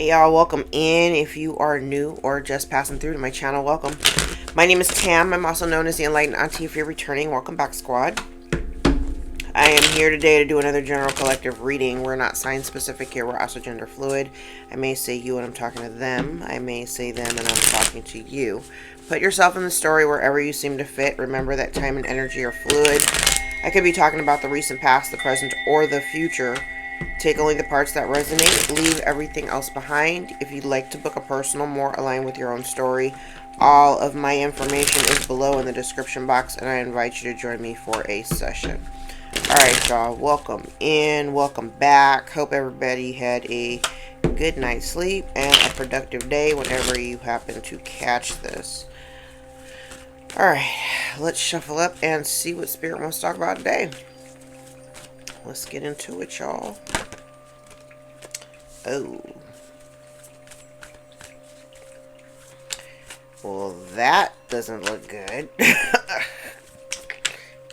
Hey y'all, welcome in. If you are new or just passing through to my channel, welcome. My name is Tam. I'm also known as the Enlightened Auntie. If you're returning, welcome back, squad. I am here today to do another general collective reading. We're not sign specific here. We're also gender fluid. I may say you and I'm talking to them. I may say them and I'm talking to you. Put yourself in the story wherever you seem to fit. Remember that time and energy are fluid. I could be talking about the recent past, the present, or the future. Take only the parts that resonate. Leave everything else behind. If you'd like to book a personal more aligned with your own story, all of my information is below in the description box, and I invite you to join me for a session. Alright, y'all. Welcome in. Welcome back. Hope everybody had a good night's sleep and a productive day whenever you happen to catch this. Alright, let's shuffle up and see what Spirit wants to talk about today. Let's get into it, y'all. Oh. Well, that doesn't look good.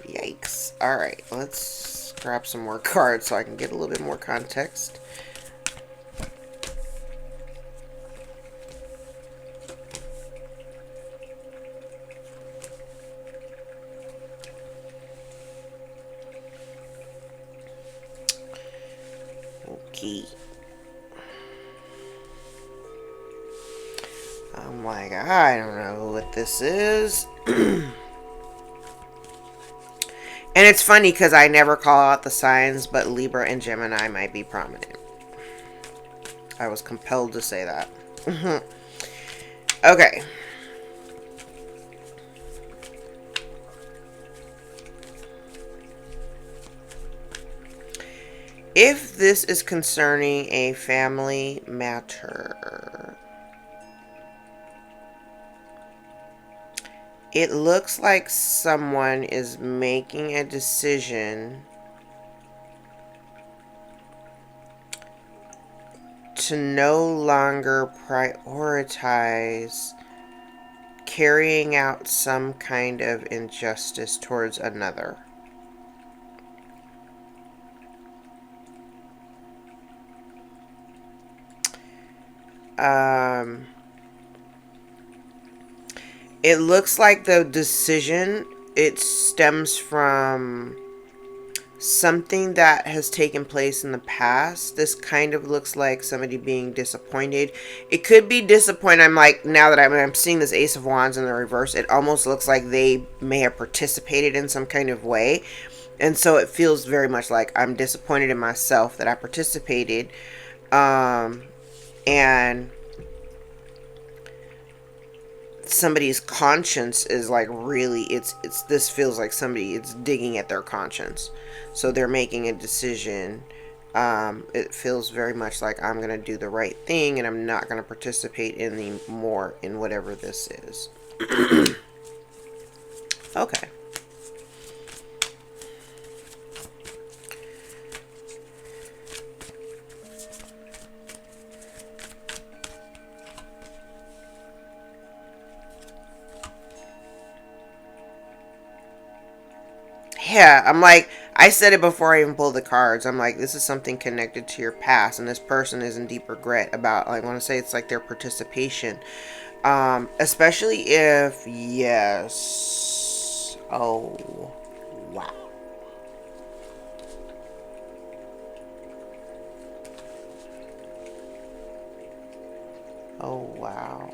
Yikes. Alright, let's grab some more cards so I can get a little bit more context. Okay. I'm like, I don't know what this is. And it's funny because I never call out the signs, but Libra and Gemini might be prominent. I was compelled to say that. Okay. If this is concerning a family matter, it looks like someone is making a decision to no longer prioritize carrying out some kind of injustice towards another. It looks like the decision, it stems from something that has taken place in the past. This kind of looks like somebody being disappointed. It could be disappointed. I'm like, now that I'm seeing this Ace of Wands in the reverse, it almost looks like they may have participated in some kind of way. And so it feels very much like I'm disappointed in myself that I participated. And somebody's conscience is like really, this feels like somebody, it's digging at their conscience. So they're making a decision. It feels very much like I'm going to do the right thing and I'm not going to participate in whatever this is. Okay. Yeah, I'm like, I said it before I even pulled the cards. I'm like, this is something connected to your past, and this person is in deep regret about, I want to say it's like their participation. Especially if, yes. Oh, wow. Oh, wow.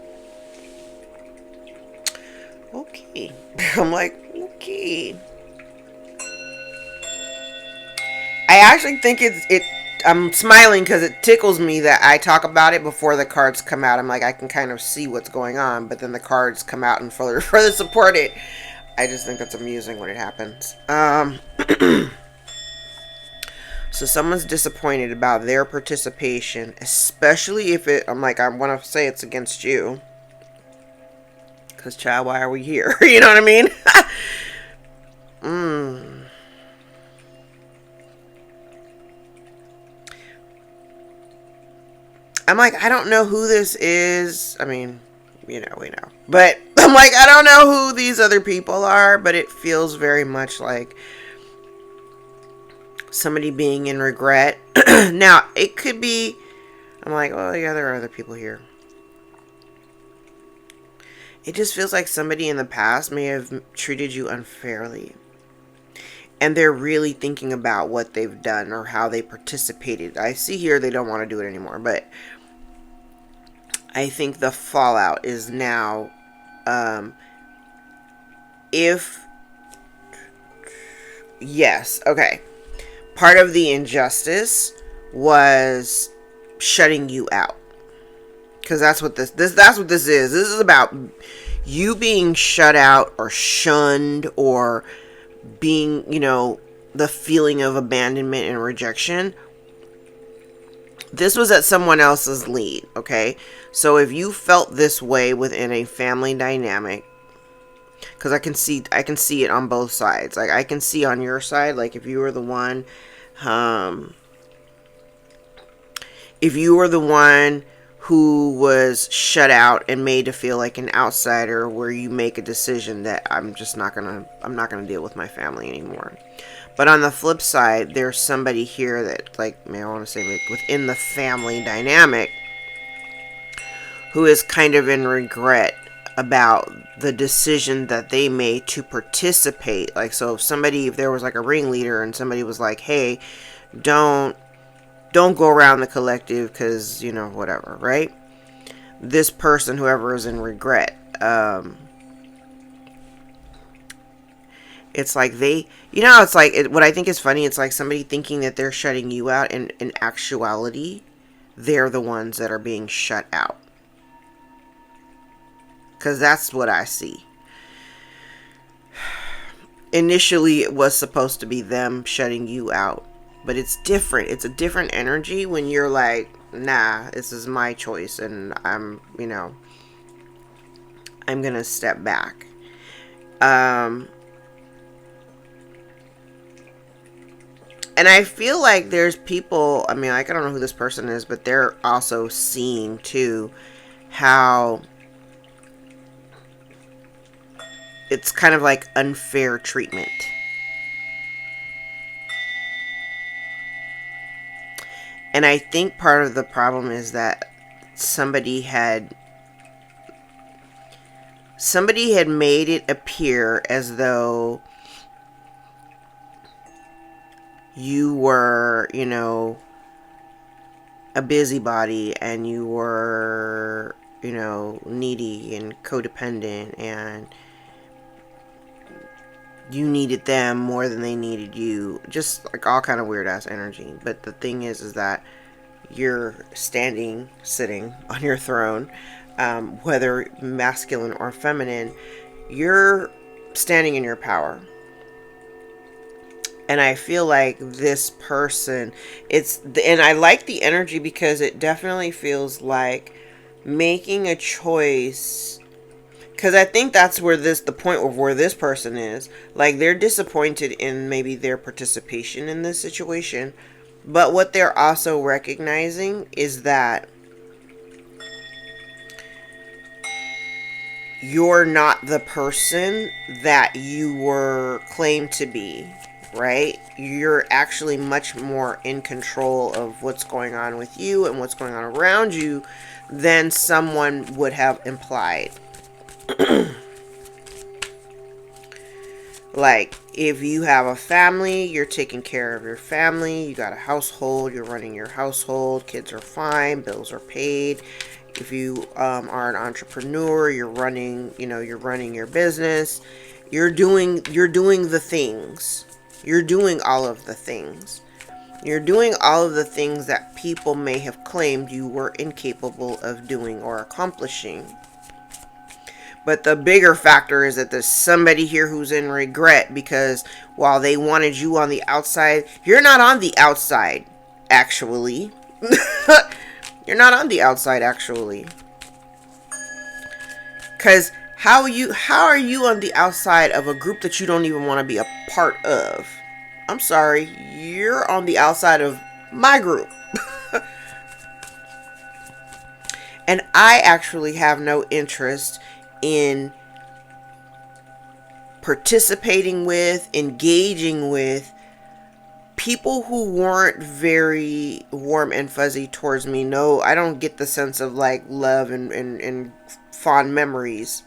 Okay. I'm like, okay. I actually think I'm smiling because it tickles me that I talk about it before the cards come out. I'm like, I can kind of see what's going on, but then the cards come out and further support it. I just think that's amusing when it happens. So someone's disappointed about their participation, especially if I'm like, I want to say it's against you. Because, child, why are we here? You know what I mean? I'm like, I don't know who this is. I mean, we know. But I'm like, I don't know who these other people are, but it feels very much like somebody being in regret. Now, it could be, I'm like, oh yeah, there are other people here. It just feels like somebody in the past may have treated you unfairly. And they're really thinking about what they've done or how they participated. I see here they don't want to do it anymore, but I think the fallout is now, yes, okay. Part of the injustice was shutting you out. Because that's what that's what this is. This is about you being shut out or shunned or being, the feeling of abandonment and rejection. This was at someone else's lead, okay? So if you felt this way within a family dynamic, because I can see it on both sides. Like, I can see on your side, like, if you were the one who was shut out and made to feel like an outsider, where you make a decision that I'm not gonna deal with my family anymore. But on the flip side, there's somebody here that, like, I want to say, like, within the family dynamic, who is kind of in regret about the decision that they made to participate. Like, so if there was like a ringleader and somebody was like, hey, don't go around the collective because, whatever, right? This person, whoever is in regret, it's like what I think is funny, it's like somebody thinking that they're shutting you out, and in actuality, they're the ones that are being shut out. Because that's what I see. Initially, it was supposed to be them shutting you out. But it's different. It's a different energy when you're like, nah, this is my choice. And I'm going to step back. And I feel like there's people, I don't know who this person is, but they're also seeing, too, how it's kind of like unfair treatment. And I think part of the problem is that somebody had made it appear as though you were, a busybody, and you were, needy and codependent, and you needed them more than they needed you. Just like all kind of weird ass energy. But the thing is that you're sitting on your throne, whether masculine or feminine, you're standing in your power. And I feel like this person, and I like the energy because it definitely feels like making a choice. Because I think that's where the point of where this person is. Like, they're disappointed in maybe their participation in this situation. But what they're also recognizing is that you're not the person that you were claimed to be, right? You're actually much more in control of what's going on with you and what's going on around you than someone would have implied. Like, if you have a family, you're taking care of your family, you got a household, you're running your household, kids are fine, bills are paid. If you are an entrepreneur, you're running your business, you're doing the things. You're doing all of the things. You're doing all of the things that people may have claimed you were incapable of doing or accomplishing. But the bigger factor is that there's somebody here who's in regret, because while they wanted you on the outside, you're not on the outside, actually. You're not on the outside, actually. Because how are you on the outside of a group that you don't even want to be a part of? I'm sorry, you're on the outside of my group. And I actually have no interest in participating with, engaging with people who weren't very warm and fuzzy towards me, no, I don't get the sense of like love and fond memories.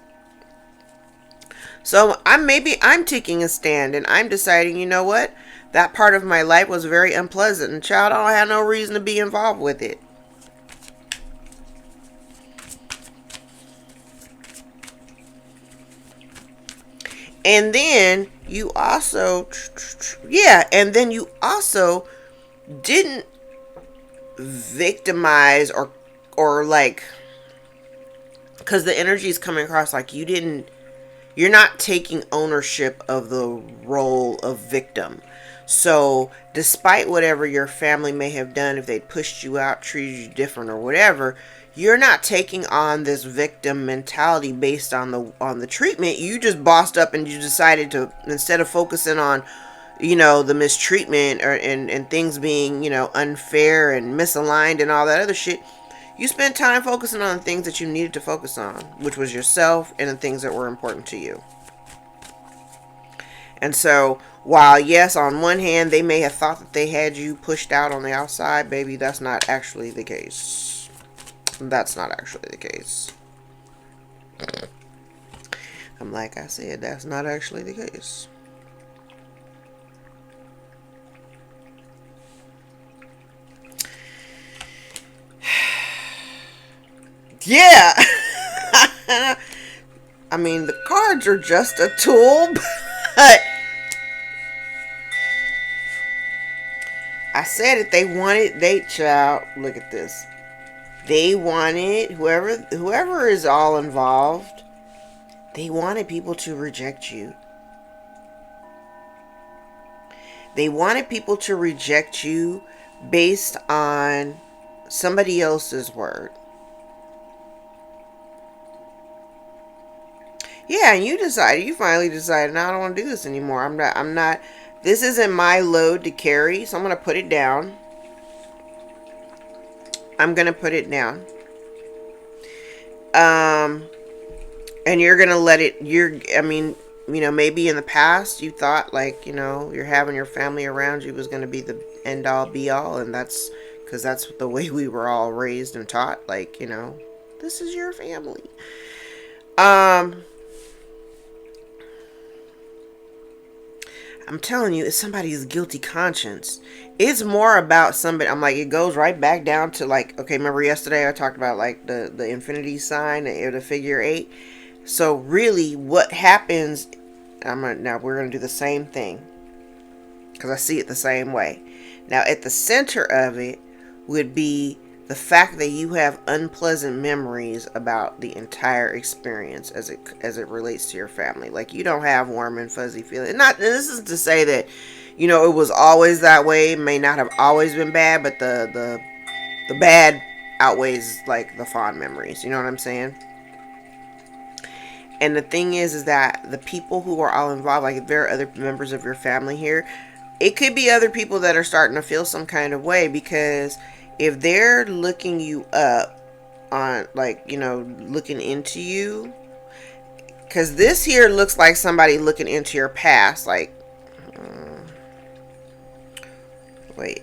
So I'm taking a stand and I'm deciding, you know what? That part of my life was very unpleasant, and child, I don't have no reason to be involved with it. And then you also, yeah, and then you also didn't victimize or like, because the energy is coming across like you're not taking ownership of the role of victim. So despite whatever your family may have done, if they pushed you out, treated you different or whatever, you're not taking on this victim mentality based on the treatment. You just bossed up and you decided to, instead of focusing on, the mistreatment and things being, unfair and misaligned and all that other shit, you spent time focusing on the things that you needed to focus on, which was yourself and the things that were important to you. And so, while yes, on one hand, they may have thought that they had you pushed out on the outside, baby, that's not actually the case. That's not actually the case. Like I said, that's not actually the case. Yeah. I mean, the cards are just a tool, but I said it. Child, look at this. They wanted, whoever is all involved, they wanted people to reject you. They wanted people to reject you based on somebody else's word. Yeah, and you finally decided, no, I don't want to do this anymore. I'm not, this isn't my load to carry, so I'm going to put it down. I'm going to put it down. And you're going to let it, maybe in the past you thought like, you're having your family around you was going to be the end all be all. And that's because that's the way we were all raised and taught, like, this is your family. I'm telling you, it's somebody's guilty conscience. It's more about somebody. I'm like, it goes right back down to like, okay, remember yesterday I talked about like the infinity sign, the figure 8. So really what happens, now we're going to do the same thing because I see it the same way. Now at the center of it would be the fact that you have unpleasant memories about the entire experience as it relates to your family. Like, you don't have warm and fuzzy feelings. And this is to say that, it was always that way. It may not have always been bad, but the bad outweighs like the fond memories. You know what I'm saying? And the thing is that the people who are all involved, like if there are other members of your family here, it could be other people that are starting to feel some kind of way, because if they're looking you up on, like, looking into you, because this here looks like somebody looking into your past, like, wait.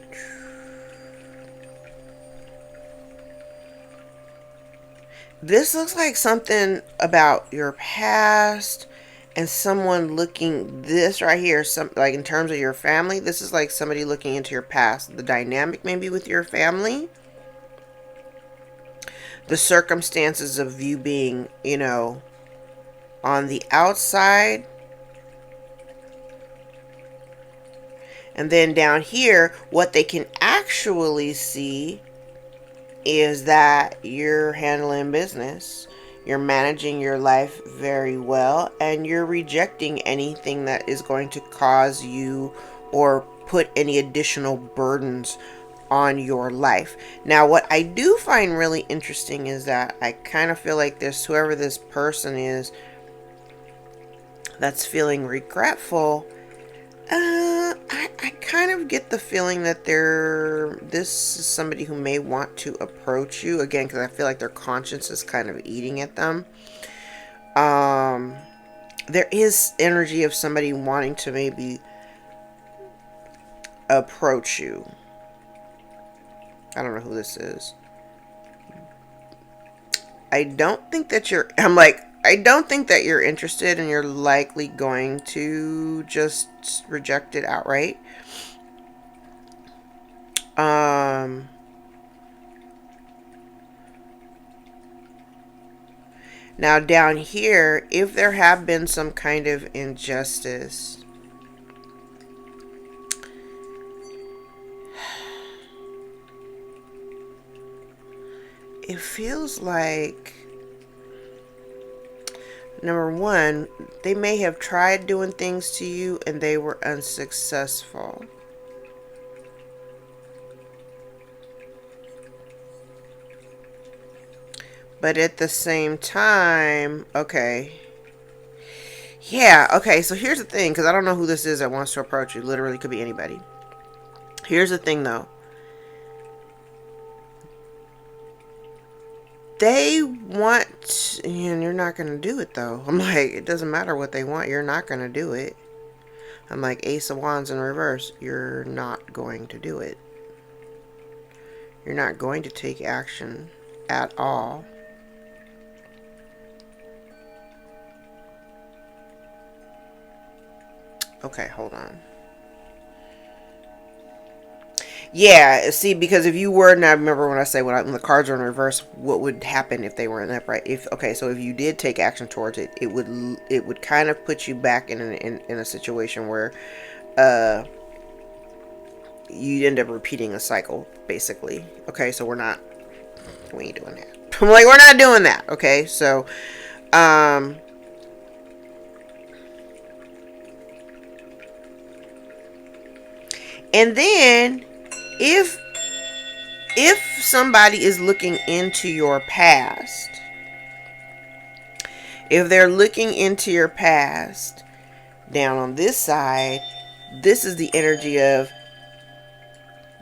This looks like something about your past and someone looking, this right here, like in terms of your family, this is like somebody looking into your past, the dynamic maybe with your family, the circumstances of you being, on the outside. And then down here, what they can actually see is that you're handling business. You're managing your life very well, and you're rejecting anything that is going to cause you or put any additional burdens on your life. Now, what I do find really interesting is that I kind of feel like whoever this person is that's feeling regretful, I kind of get the feeling that this is somebody who may want to approach you again, because I feel like their conscience is kind of eating at them. There is energy of somebody wanting to maybe approach you. I don't know who this is. I don't think that I don't think that you're interested, and you're likely going to just reject it outright. Now down here, if there have been some kind of injustice, it feels like, number one, they may have tried doing things to you and they were unsuccessful. But at the same time, okay. Yeah, okay, so here's the thing, because I don't know who this is that wants to approach you. Literally could be anybody. Here's the thing, though. They want, and you're not going to do it, though. I'm like, it doesn't matter what they want. You're not going to do it. I'm like, Ace of Wands in reverse. You're not going to do it. You're not going to take action at all. Okay, hold on. Yeah, see, because if you were, and I remember when I say when the cards are in reverse, what would happen if they were in upright? So if you did take action towards it, it would kind of put you back in a situation where you end up repeating a cycle, basically. Okay, so we ain't doing that. I'm like, we're not doing that. Okay, so and then if somebody is looking into your past, if they're looking into your past, down on this side, this is the energy of,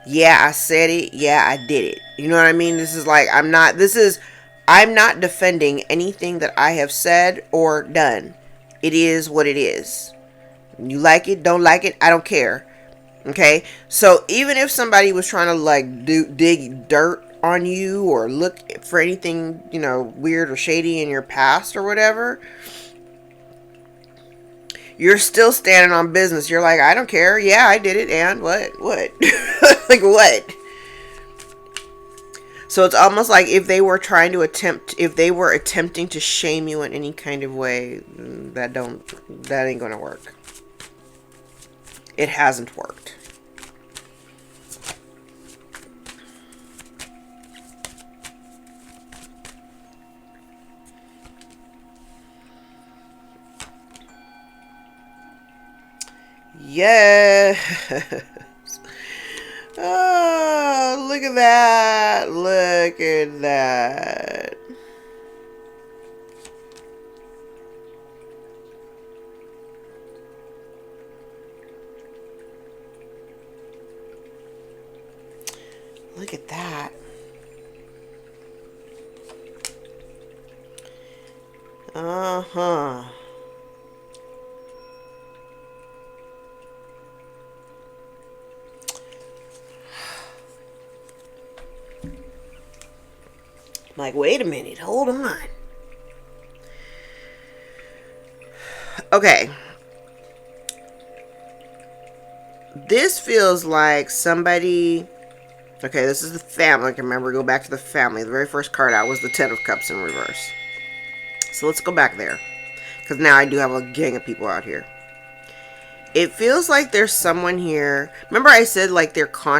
yeah, I said it, yeah, I did it. You know what I mean? This is like, I'm not defending anything that I have said or done. It is what it is. You like it, don't like it, I don't care. Okay, so even if somebody was trying to like dig dirt on you or look for anything, you know, weird or shady in your past or whatever, you're still standing on business. You're like, I don't care. Yeah, I did it. And what? Like what? So it's almost like if they were attempting to shame you in any kind of way, that ain't gonna work. It hasn't worked. Yes. Oh, look at that. Look at that. Look at that. Uh-huh. Like, wait a minute, hold on. Okay. This feels like somebody... Okay, this is the family. I can remember, go back to the family. The very first card out was the Ten of Cups in reverse. So let's go back there. Because now I do have a gang of people out here. It feels like there's someone here. Remember I said like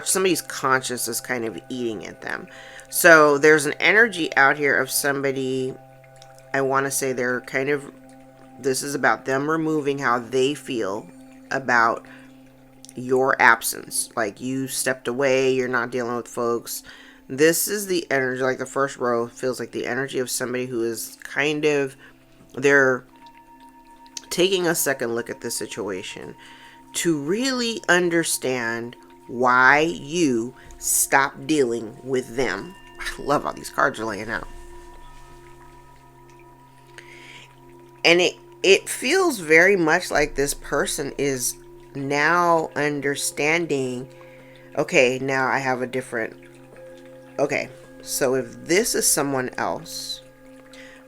somebody's conscious is kind of eating at them. So there's an energy out here of somebody, I want to say they're kind of, this is about them removing how they feel about your absence. Like you stepped away, you're not dealing with folks. This is the energy, like the first row feels like the energy of somebody who is kind of, they're taking a second look at this situation to really understand why you stopped dealing with them. I love how these cards are laying out. And it feels very much like this person is now understanding Okay, now I have a different... Okay, so if this is someone else,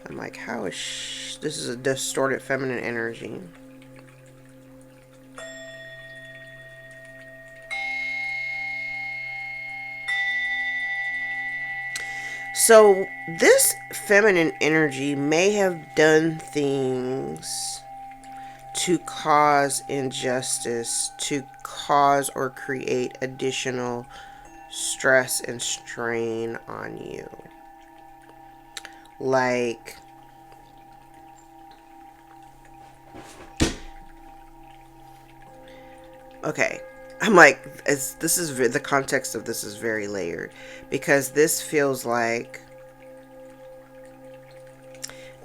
I'm like, how is this is a distorted feminine energy. So this feminine energy may have done things to cause injustice, to cause or create additional stress and strain on you. Like, okay, I'm like, this is the context of this is very layered, because this feels like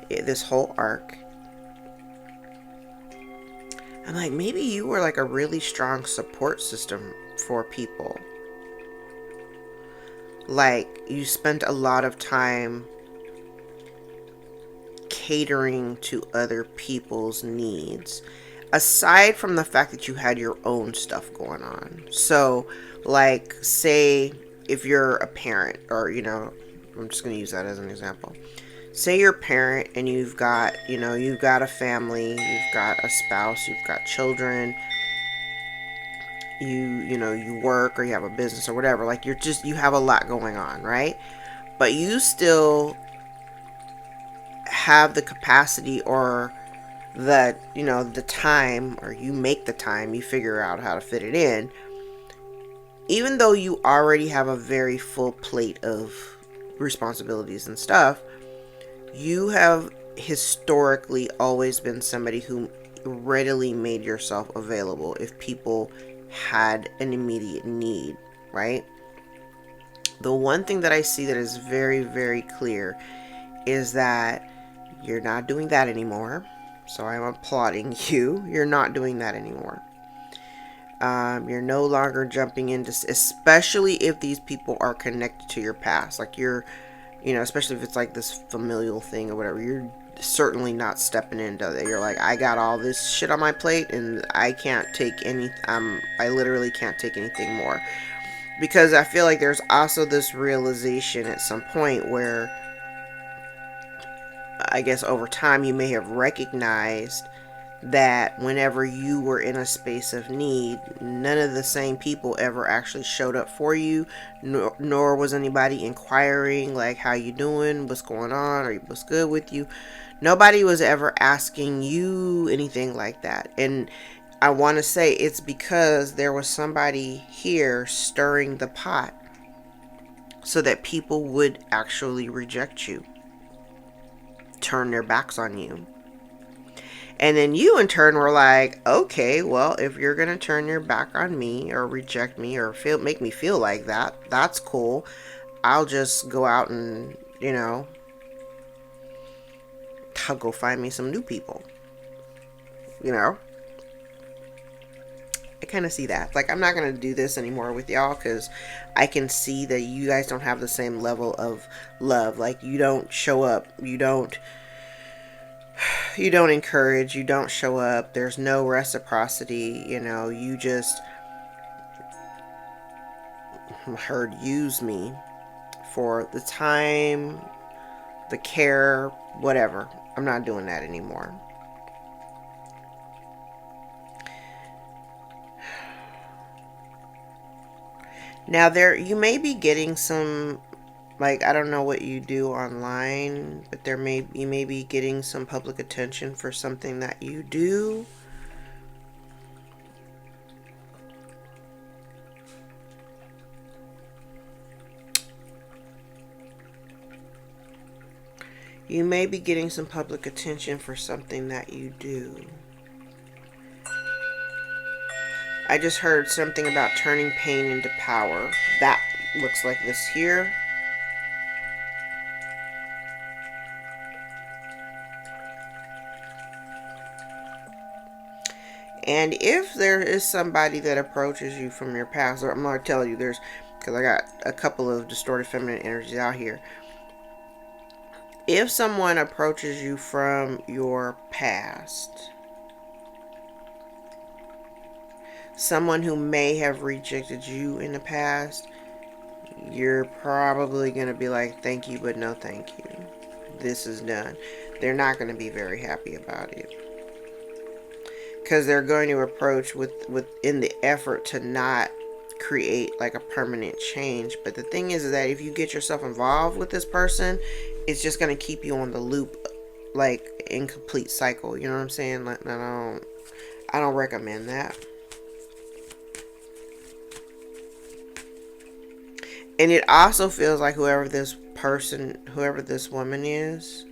this whole arc. I'm like, maybe you were like a really strong support system for people. Like, you spent a lot of time catering to other people's needs, aside from the fact that you had your own stuff going on. So, like, say if you're a parent, or, you know, I'm just going to use that as an example. Say you're a parent and you've got, you know, you've got a family, you've got a spouse, you've got children, you know, you work or you have a business or whatever. Like, you have a lot going on, right? But you still have the capacity, or the, you know, the time, or you make the time, you figure out how to fit it in, even though you already have a very full plate of responsibilities and stuff. You have historically always been somebody who readily made yourself available if people had an immediate need, right? The one thing that I see that is very, very clear is that you're not doing that anymore. So I'm applauding you. You're not doing that anymore. You're no longer jumping into, especially if these people are connected to your past. Like, you're, you know, especially if it's like this familial thing or whatever, you're certainly not stepping into that. You're like, I got all this shit on my plate and I can't take any, I literally can't take anything more. Because I feel like there's also this realization at some point where, I guess over time, you may have recognized that whenever you were in a space of need, none of the same people ever actually showed up for you, nor was anybody inquiring, like, how you doing, what's going on, or what's good with you. Nobody was ever asking you anything like that. And I want to say it's because there was somebody here stirring the pot so that people would actually reject you, turn their backs on you. And then you in turn were like, okay, well, if you're going to turn your back on me or reject me or make me feel like that, that's cool. I'll just go out and, you know, I'll go find me some new people. You know? I kind of see that. Like, I'm not going to do this anymore with y'all because I can see that you guys don't have the same level of love. Like, you don't show up. You don't encourage, you don't show up, there's no reciprocity, you know, you just use me for the time, the care, whatever. I'm not doing that anymore. Now, you may be getting some, like, I don't know what you do online, but you may be getting some public attention for something that you do. You may be getting some public attention for something that you do. I just heard something about turning pain into power. That looks like this here. And if there is somebody that approaches you from your past, or I'm going to tell you, because I got a couple of distorted feminine energies out here. If someone approaches you from your past, someone who may have rejected you in the past, you're probably going to be like, thank you, but no thank you. This is done. They're not going to be very happy about it. Because they're going to approach in the effort to not create like a permanent change. But the thing is that if you get yourself involved with this person, it's just going to keep you on the loop, like incomplete cycle. You know what I'm saying? Like, I don't recommend that. And it also feels like whoever this woman is,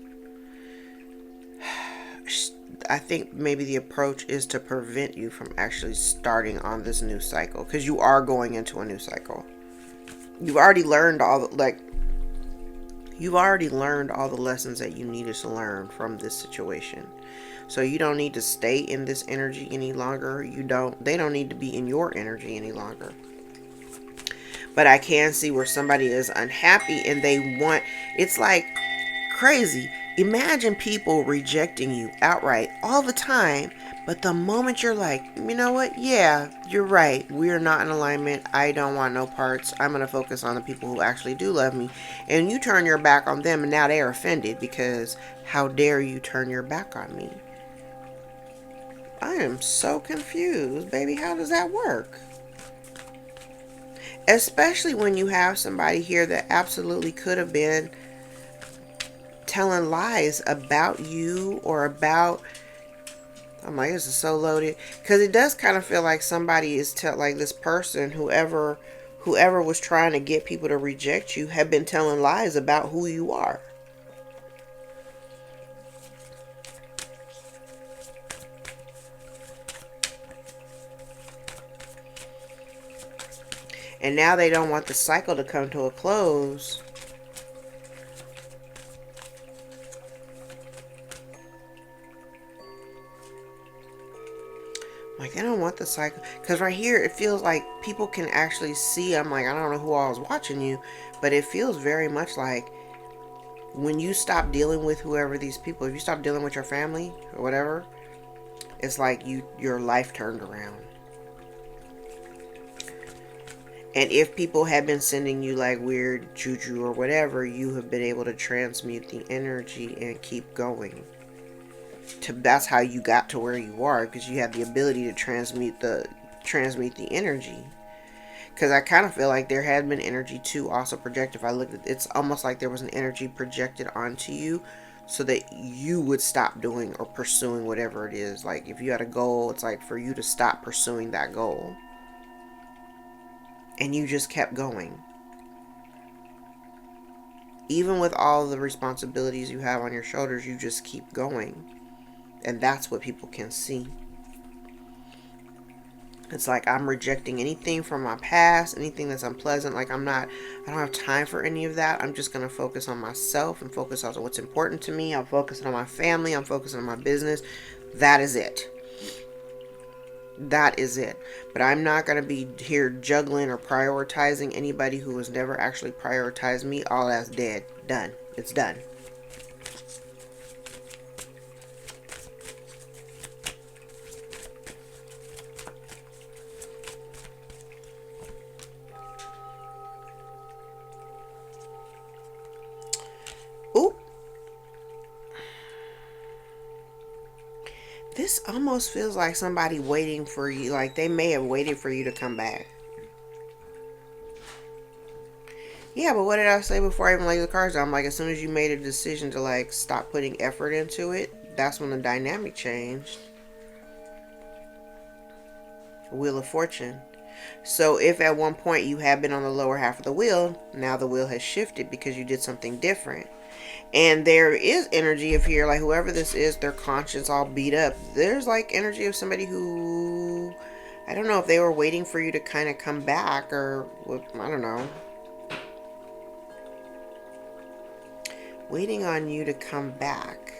I think maybe the approach is to prevent you from actually starting on this new cycle, because you are going into a new cycle. You've already learned all the lessons that you needed to learn from this situation. So you don't need to stay in this energy any longer. They don't need to be in your energy any longer. But I can see where somebody is unhappy and it's like crazy. Imagine people rejecting you outright all the time, but the moment you're like, you know what? Yeah, you're right. We're not in alignment. I don't want no parts. I'm going to focus on the people who actually do love me. And you turn your back on them, and now they're offended because how dare you turn your back on me? I am so confused, baby. How does that work? Especially when you have somebody here that absolutely could have been telling lies about you or about... I'm like, this is so loaded. Because it does kind of feel like somebody is like this person, whoever was trying to get people to reject you, have been telling lies about who you are. And now they don't want the cycle to come to a close. Like, I don't want the cycle. Because right here, it feels like people can actually see. I'm like, I don't know who all is watching you. But it feels very much like when you stop dealing with whoever these people, if you stop dealing with your family or whatever, it's like your life turned around. And if people have been sending you like weird juju or whatever, you have been able to transmute the energy and keep going. That's how you got to where you are, because you have the ability to transmute the energy. Because I kind of feel like there had been energy too also projected. If I looked at it's almost like there was an energy projected onto you so that you would stop doing or pursuing whatever it is. Like if you had a goal, it's like for you to stop pursuing that goal. And you just kept going. Even with all the responsibilities you have on your shoulders, you just keep going. And that's what people can see. It's like I'm rejecting anything from my past, anything that's unpleasant. Like I don't have time for any of that. I'm just going to focus on myself and focus on what's important to me. I'm focusing on my family. I'm focusing on my business. That is it. That is it. But I'm not going to be here juggling or prioritizing anybody who has never actually prioritized me. All that's dead. Done. It's done. Ooh. This almost feels like somebody waiting for you. Like they may have waited for you to come back. Yeah, but what did I say before I even laid the cards down? I'm like, as soon as you made a decision to like stop putting effort into it, that's when the dynamic changed. Wheel of Fortune. So if at one point you have been on the lower half of the wheel, now the wheel has shifted because you did something different. And there is energy of here, like whoever this is, their conscience all beat up. There's like energy of somebody who, I don't know if they were waiting for you to kind of come back or, I don't know. Waiting on you to come back.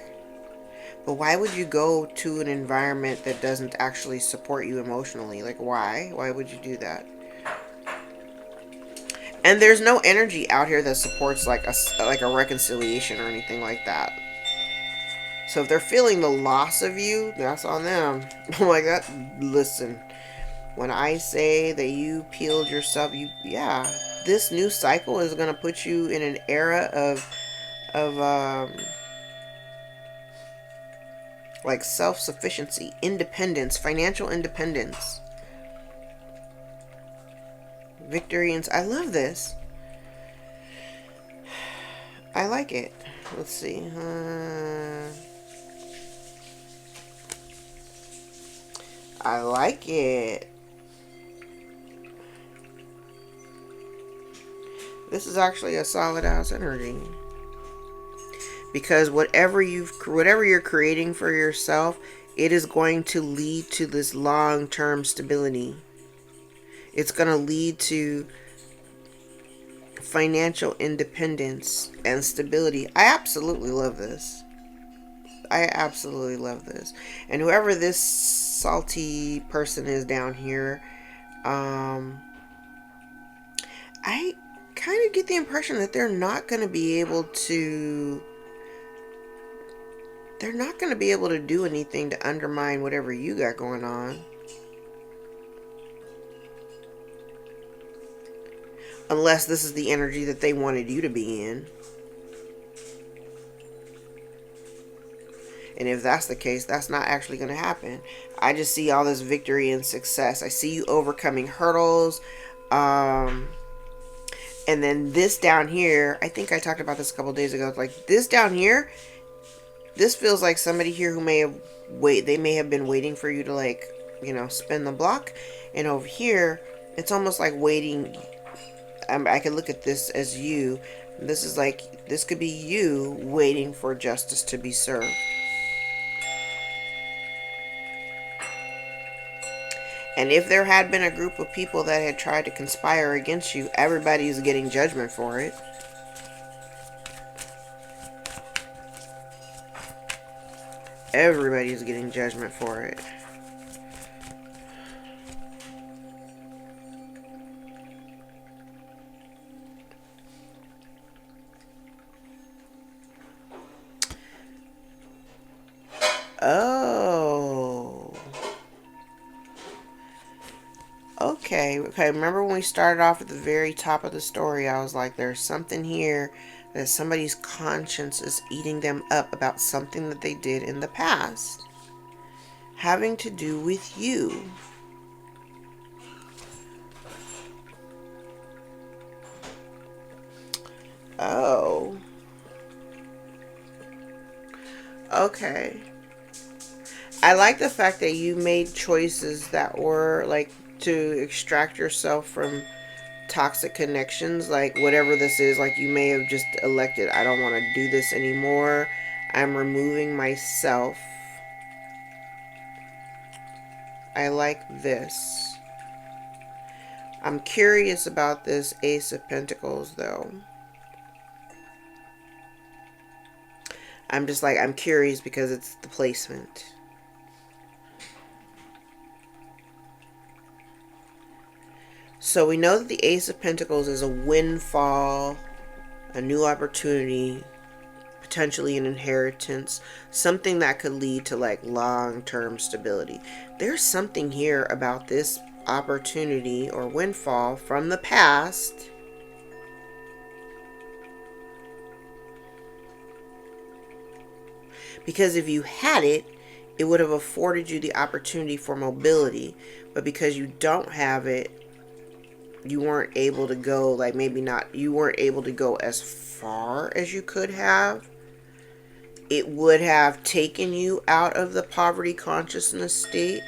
But why would you go to an environment that doesn't actually support you emotionally? Like why? Why would you do that? And there's no energy out here that supports like a reconciliation or anything like that. So if they're feeling the loss of you, that's on them. Like that, listen. When I say that you peeled yourself, yeah, this new cycle is going to put you in an era of like self-sufficiency, independence, financial independence, victory. And I love this. I like it. Let's see. I like it. This is actually a solid ass energy. Because whatever you're creating for yourself, it is going to lead to this long-term stability. It's going to lead to financial independence and stability. I absolutely love this. I absolutely love this. And whoever this salty person is down here, I kind of get the impression that they're not going to be able to do anything to undermine whatever you got going on. Unless this is the energy that they wanted you to be in. And if that's the case, that's not actually going to happen. I just see all this victory and success. I see you overcoming hurdles. And then this down here, I think I talked about this a couple days ago. Like this down here, this feels like somebody here who may have been waiting for you to, like, you know, spin the block. And over here, it's almost like waiting. I could look at this as you. This could be you waiting for justice to be served. And if there had been a group of people that had tried to conspire against you, everybody's getting judgment for it. Everybody's getting judgment for it. Oh. Okay. Remember when we started off at the very top of the story, I was like, there's something here that somebody's conscience is eating them up about something that they did in the past, having to do with you. Oh. Okay. I like the fact that you made choices that were like to extract yourself from toxic connections, like whatever this is. Like you may have just elected, I don't want to do this anymore. I'm removing myself. I like this. I'm curious about this Ace of Pentacles though. I'm curious because it's the placement. So we know that the Ace of Pentacles is a windfall, a new opportunity, potentially an inheritance, something that could lead to like long-term stability. There's something here about this opportunity or windfall from the past because if you had it, it would have afforded you the opportunity for mobility. But because you don't have it, you weren't able to go, like you weren't able to go as far as you could have. It would have taken you out of the poverty consciousness state.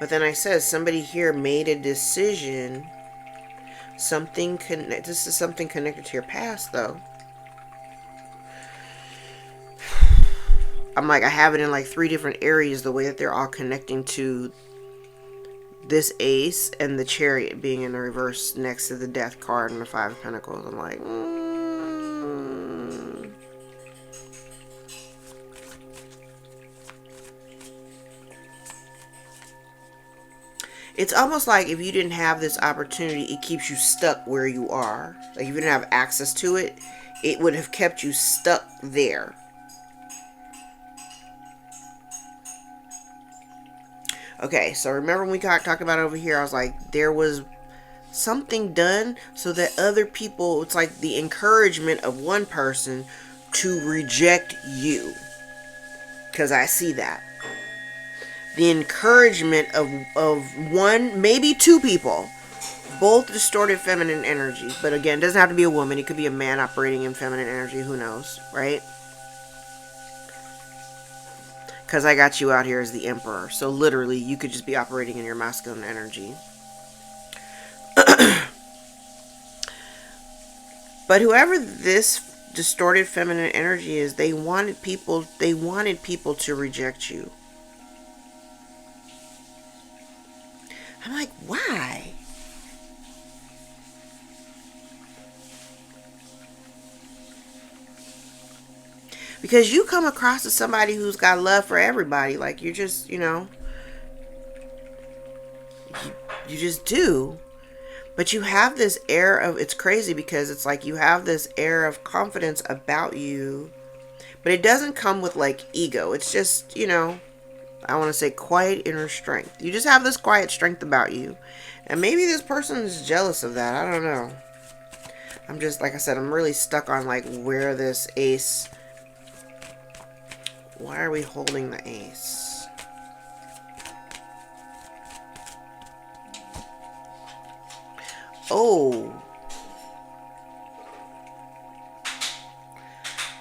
But then I said somebody here made a decision. This is something connected to your past though. I'm like, I have it in like 3 different areas, the way that they're all connecting to this ace and the Chariot being in the reverse next to the Death card and the 5 of Pentacles. I'm like, It's almost like if you didn't have this opportunity, it keeps you stuck where you are. Like if you didn't have access to it, it would have kept you stuck there. Okay, so remember when we talked about it over here, I was like, there was something done so that other people, it's like the encouragement of one person to reject you. Because I see that. The encouragement of one, maybe two people, both distorted feminine energy. But again, it doesn't have to be a woman. It could be a man operating in feminine energy. Who knows, right? Because I got you out here as the emperor. So literally, you could just be operating in your masculine energy. But whoever this distorted feminine energy is, they wanted people to reject you. I'm like, why? Because you come across as somebody who's got love for everybody. Like, you're just, you just do. But you have this air of, it's crazy because it's like you have this air of confidence about you. But it doesn't come with like ego. It's just, I want to say quiet inner strength. You just have this quiet strength about you. And maybe this person is jealous of that. I don't know. I'm just, like I said, I'm really stuck on like where this ace. Why are we holding the ace? Oh.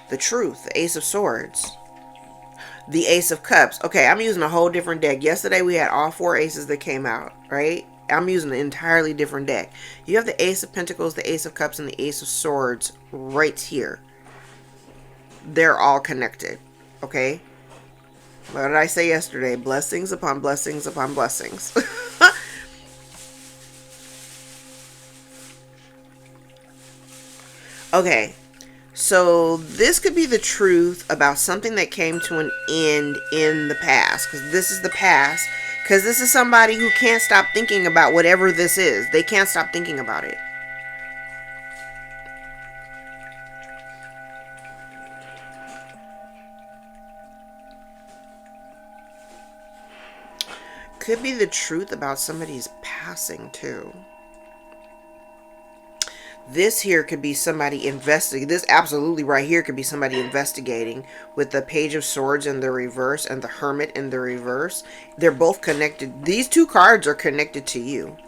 The truth. The Ace of Swords. The Ace of Cups. Okay, I'm using a whole different deck. Yesterday we had all 4 aces that came out, right? I'm using an entirely different deck. You have the Ace of Pentacles, the Ace of Cups, and the Ace of Swords right here. They're all connected, okay? What did I say yesterday? Blessings upon blessings upon blessings. Okay. So this could be the truth about something that came to an end in the past. Because this is the past. Because this is somebody who can't stop thinking about whatever this is. They can't stop thinking about it. Could be the truth about somebody's passing too. This here could be somebody investigating. This absolutely right here could be somebody investigating with the Page of Swords in the reverse and the Hermit in the reverse. They're both connected. These 2 cards are connected to you.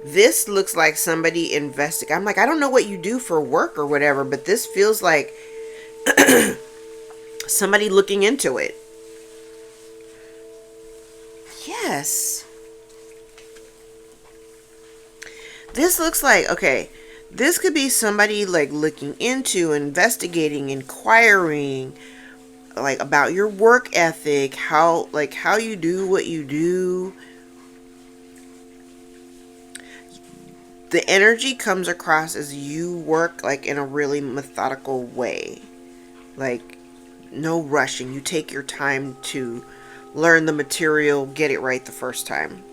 This looks like somebody investigating. I'm like, I don't know what you do for work or whatever, but this feels like somebody looking into it. Yes. This looks like, okay, this could be somebody like looking into, investigating, inquiring, like about your work ethic, how you do what you do. The energy comes across as you work like in a really methodical way. Like, no rushing. You take your time to learn the material, get it right the first time.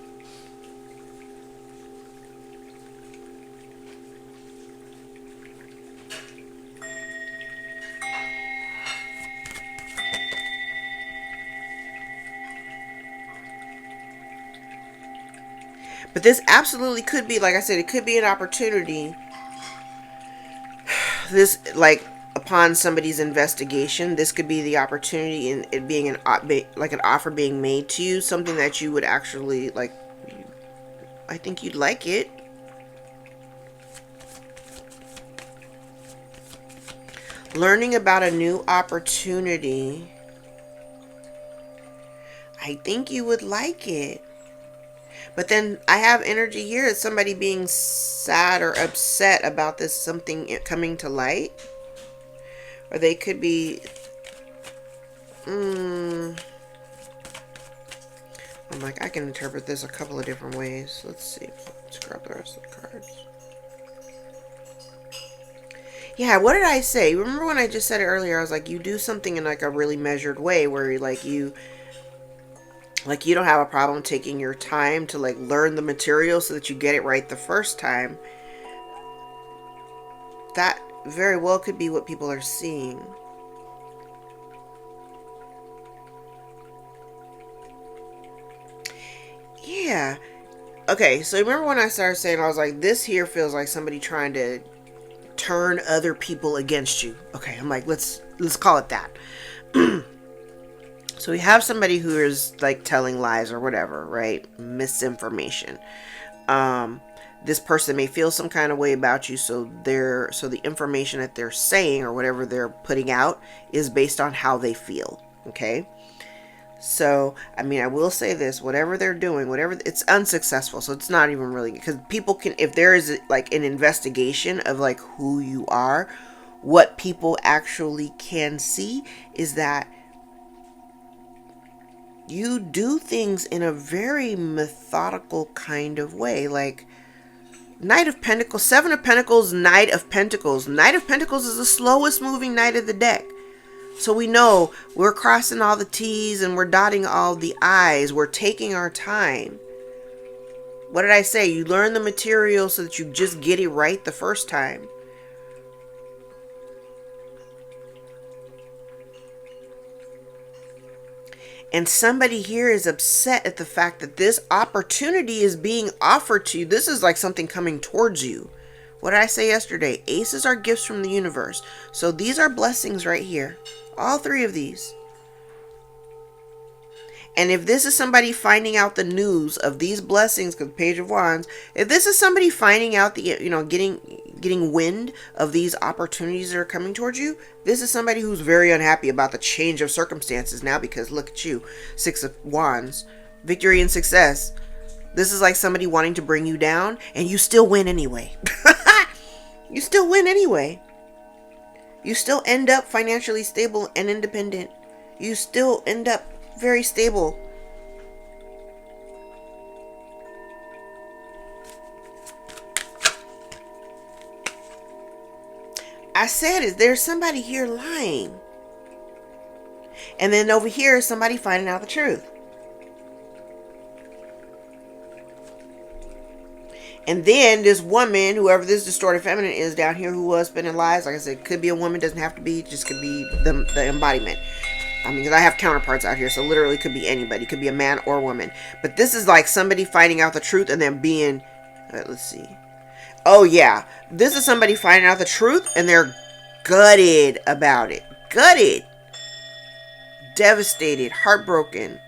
But this absolutely could be, like I said, it could be an opportunity. This, like, upon somebody's investigation, this could be the opportunity in it being an offer being made to you, something that you would actually like. I think you'd like it. Learning about a new opportunity. I think you would like it. But then I have energy here. It's somebody being sad or upset about this something coming to light. Or they could be... I'm like, I can interpret this a couple of different ways. Let's see. Let's grab the rest of the cards. Yeah, what did I say? Remember when I just said it earlier? I was like, you do something in like a really measured way where you don't have a problem taking your time to like learn the material so that you get it right the first time. that very well could be what people are seeing. Yeah. Okay, so remember when I started saying, I was like, this here feels like somebody trying to turn other people against you. Okay, I'm like, let's call it that. So we have somebody who is like telling lies or whatever, right? Misinformation. This person may feel some kind of way about you, so the information that they're saying or whatever they're putting out is based on how they feel. Okay. So, I mean, I will say this, whatever they're doing, whatever, it's unsuccessful. So it's not even really, because people can, if there is like an investigation of like who you are, what people actually can see is that you do things in a very methodical kind of way. Like Knight of Pentacles, Seven of Pentacles, Knight of Pentacles. Knight of Pentacles is the slowest moving knight of the deck. So we know we're crossing all the T's and we're dotting all the I's. We're taking our time. What did I say? You learn the material so that you just get it right the first time. And somebody here is upset at the fact that this opportunity is being offered to you. This is like something coming towards you. What did I say yesterday? Aces are gifts from the universe. So these are blessings right here. All three of these. And if this is somebody finding out the news of these blessings, because Page of Wands, if this is somebody finding out the, getting wind of these opportunities that are coming towards you, this is somebody who's very unhappy about the change of circumstances now, because look at you, Six of Wands, victory and success. This is like somebody wanting to bring you down and you still win anyway. You still win anyway. You still end up financially stable and independent. You still end up very stable. I said it. There's somebody here lying. And then over here is somebody finding out the truth. And then this woman, whoever this distorted feminine is down here, who was spinning lies, like I said, could be a woman, doesn't have to be, just could be the embodiment. I mean, because I have counterparts out here, so literally could be anybody. Could be a man or woman. But this is like somebody finding out the truth and then being, let's see. Oh, yeah. This is somebody finding out the truth and they're gutted about it. Gutted. Devastated. Heartbroken.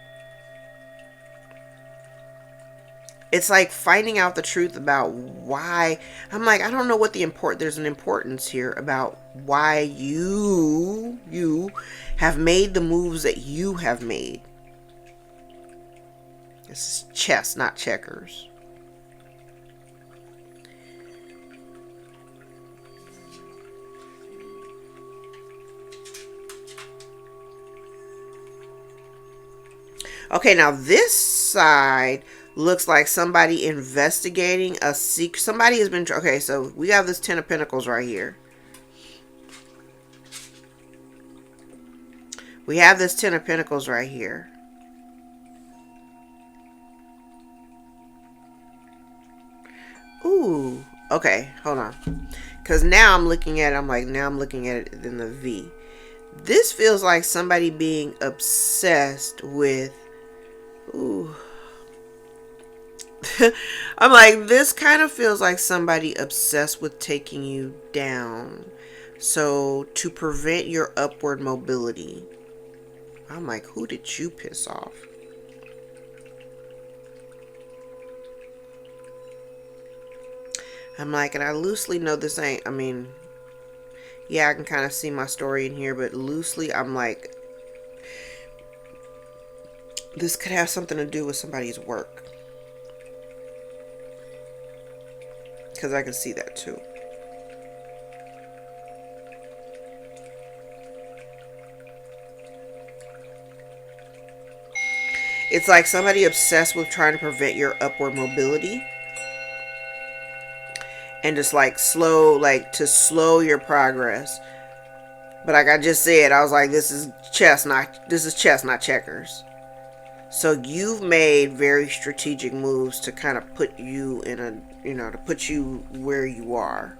It's like finding out the truth about why. I'm like, I don't know what there's an importance here about why you have made the moves that you have made. This is chess, not checkers. Okay, now this side looks like somebody investigating a secret. Somebody has been, okay, so we have this Ten of Pentacles right here. We have this Ten of Pentacles right here. Ooh, okay, hold on. Because now I'm looking at it, now I'm looking at it in the V. This feels like somebody being obsessed with, ooh. I'm like, this kind of feels like somebody obsessed with taking you down. So to prevent your upward mobility. I'm like, who did you piss off? I'm like, and I loosely know this ain't, I mean, yeah, I can kind of see my story in here, but loosely I'm like, this could have something to do with somebody's work. Because I can see that too. It's like somebody obsessed with trying to prevent your upward mobility. And just like slow your progress. But like I just said, I was like, this is chess, not checkers. So you've made very strategic moves to kind of put you in a, to put you where you are.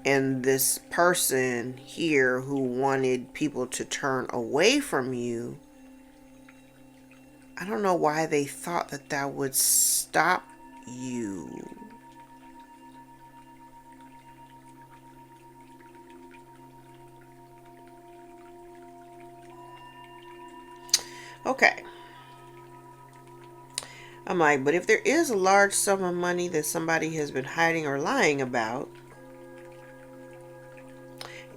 And this person here who wanted people to turn away from you, I don't know why they thought that that would stop you. Okay. I'm like, but if there is a large sum of money that somebody has been hiding or lying about,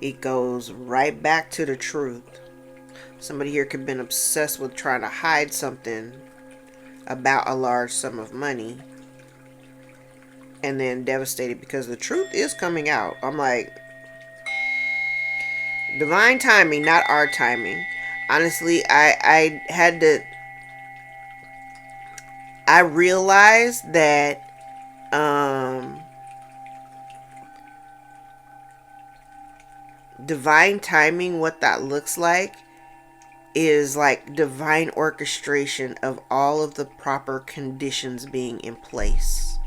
it goes right back to the truth. Somebody here could have been obsessed with trying to hide something about a large sum of money and then devastated because the truth is coming out. I'm like, divine timing, not our timing. Honestly, I realized that divine timing, what that looks like is like divine orchestration of all of the proper conditions being in place.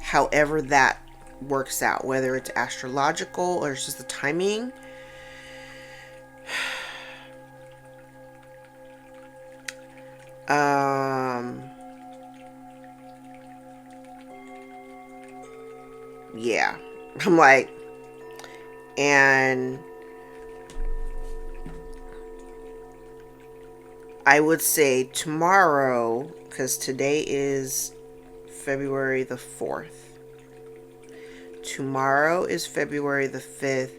However that works out, whether it's astrological or it's just the timing. Yeah. I'm like, and I would say tomorrow, because today is February the 4th. Tomorrow is February the 5th,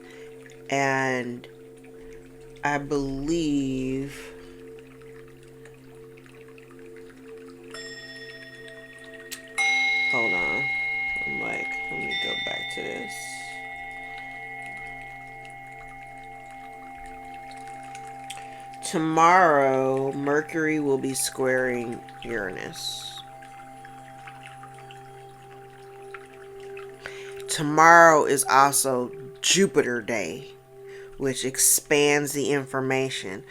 and I believe hold on. I'm like, let me go back to this. Tomorrow, Mercury will be squaring Uranus. Tomorrow is also Jupiter Day, which expands the information.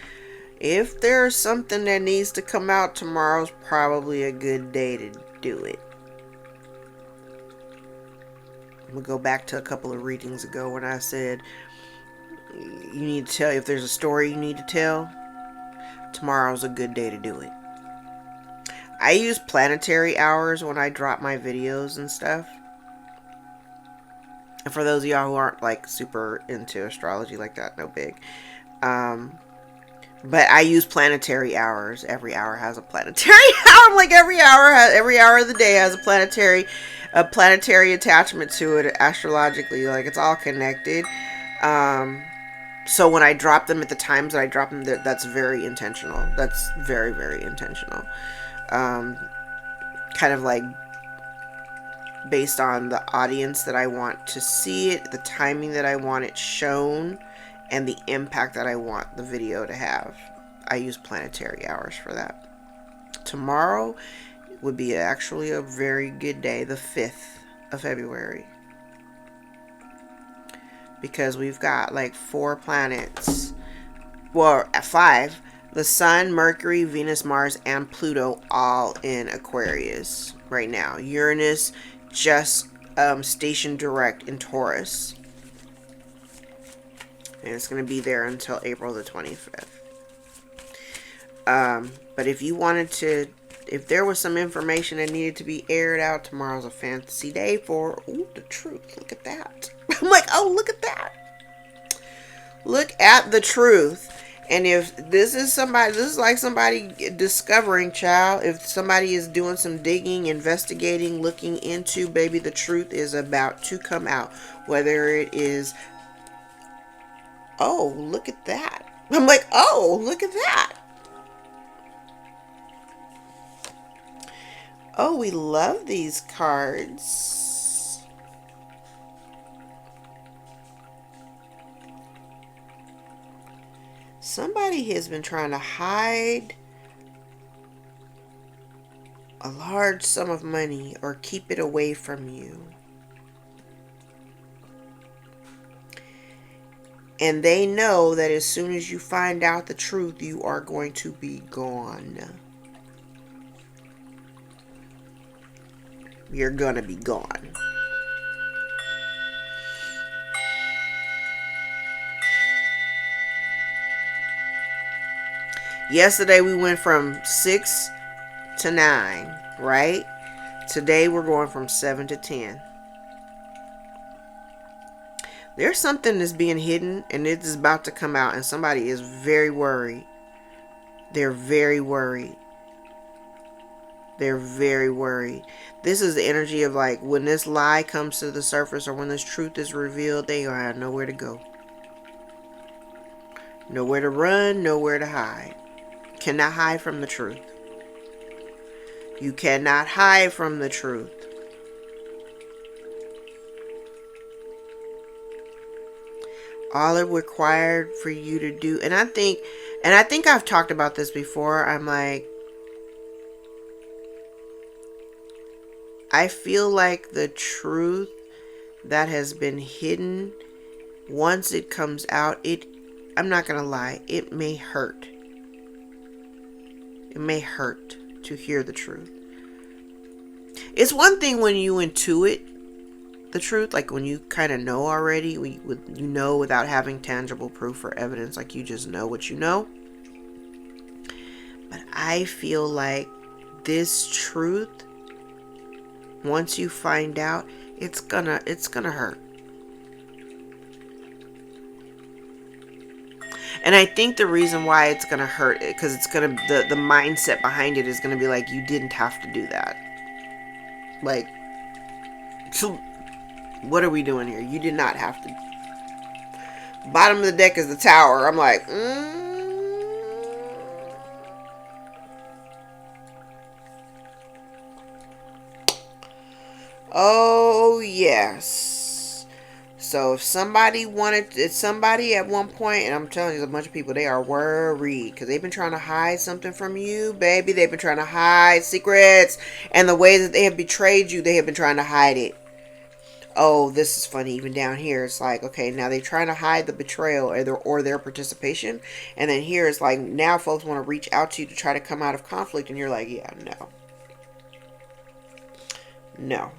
If there's something that needs to come out, tomorrow's probably a good day to do it. I'm going to go back to a couple of readings ago when I said you need to tell, if there's a story you need to tell, tomorrow's a good day to do it. I use planetary hours when I drop my videos and stuff. And for those of y'all who aren't like super into astrology like that, no big. But I use planetary hours. Every hour has a planetary hour. Like every hour of the day has a planetary attachment to it astrologically. Like it's all connected. So when I drop them at the times that I drop them, that's very intentional. That's very, very intentional. Kind of like based on the audience that I want to see it, the timing that I want it shown, and the impact that I want the video to have. I use planetary hours for that. Tomorrow would be actually a very good day, the 5th of February. Because we've got like 4 planets. Well, 5. The Sun, Mercury, Venus, Mars, and Pluto all in Aquarius right now. Uranus just stationed direct in Taurus. And it's going to be there until April the 25th. But if you wanted to, if there was some information that needed to be aired out, tomorrow's a fancy day for, ooh, the truth. Look at that. I'm like, oh, look at that. Look at the truth. And if this is somebody, this is like somebody discovering, child. If somebody is doing some digging, investigating, looking into, baby, the truth is about to come out. Whether it is, oh, look at that. I'm like, oh, look at that. Oh, we love these cards. Somebody has been trying to hide a large sum of money or keep it away from you. And they know that as soon as you find out the truth, you are going to be gone. You're gonna be gone. Yesterday we went from 6 to 9, right? Today we're going from 7 to 10. There's something that's being hidden and it is about to come out, and somebody is very worried. They're very worried. They're very worried. This is the energy of like when this lie comes to the surface or when this truth is revealed, they don't have nowhere to go. Nowhere to run, nowhere to hide. Cannot hide from the truth. You cannot hide from the truth. All it required for you to do, and I think I've talked about this before. I'm like, I feel like the truth that has been hidden, once it comes out, I'm not gonna lie, it may hurt. It may hurt to hear the truth. It's one thing when you intuit the truth, like when you kind of know already, you know without having tangible proof or evidence, like you just know what you know. But I feel like this truth, once you find out, it's gonna hurt. And I think the reason why it's gonna hurt, because it's gonna the mindset behind it is gonna be like, you didn't have to do that. Like, so what are we doing here? You did not have to. Bottom of the deck is the Tower. I'm like, Oh yes. So if somebody at one point, and I'm telling you, there's a bunch of people, they are worried because they've been trying to hide something from you, baby. They've been trying to hide secrets, and the way that they have betrayed you, they have been trying to hide it. Oh, this is funny. Even down here, it's like, okay, now they're trying to hide the betrayal or their participation, and then here it's like, now folks want to reach out to you to try to come out of conflict, and you're like, yeah, no. No.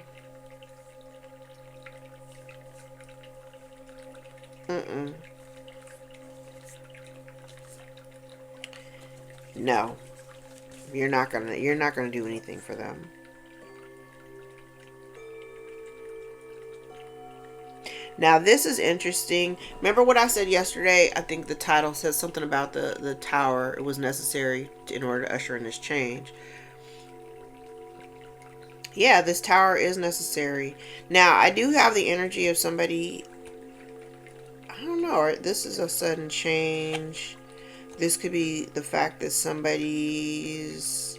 You're not gonna do anything for them. Now this is interesting. Remember what I said yesterday? I think the title says something about the Tower. It was necessary in order to usher in this change. Yeah, this Tower is necessary. Now I do have the energy of somebody, I don't know, this is a sudden change. This could be the fact that somebody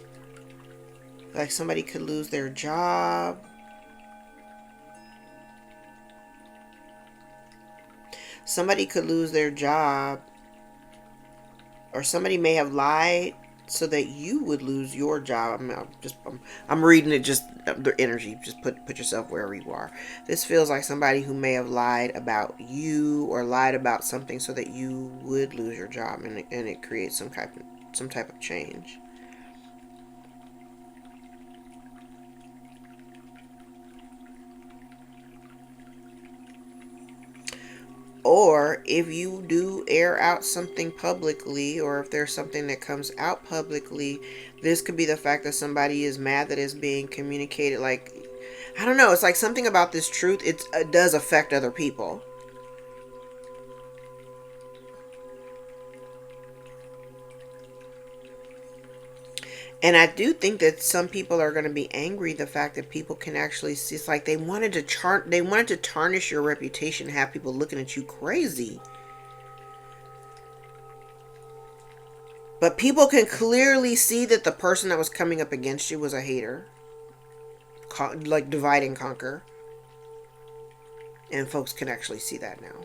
could lose their job. Somebody could lose their job, or somebody may have lied so that you would lose your job. I'm reading it, just the energy. Just put yourself wherever you are. This feels like somebody who may have lied about you or lied about something so that you would lose your job, and it creates some type of change. Or if you do air out something publicly, or if there's something that comes out publicly, this could be the fact that somebody is mad that it's being communicated. Like, I don't know, it's like something about this truth, it does affect other people. And I do think that some people are going to be angry the fact that people can actually see. It's like they wanted to tarnish your reputation, have people looking at you crazy. But people can clearly see that the person that was coming up against you was a hater. Like divide and conquer. And folks can actually see that now.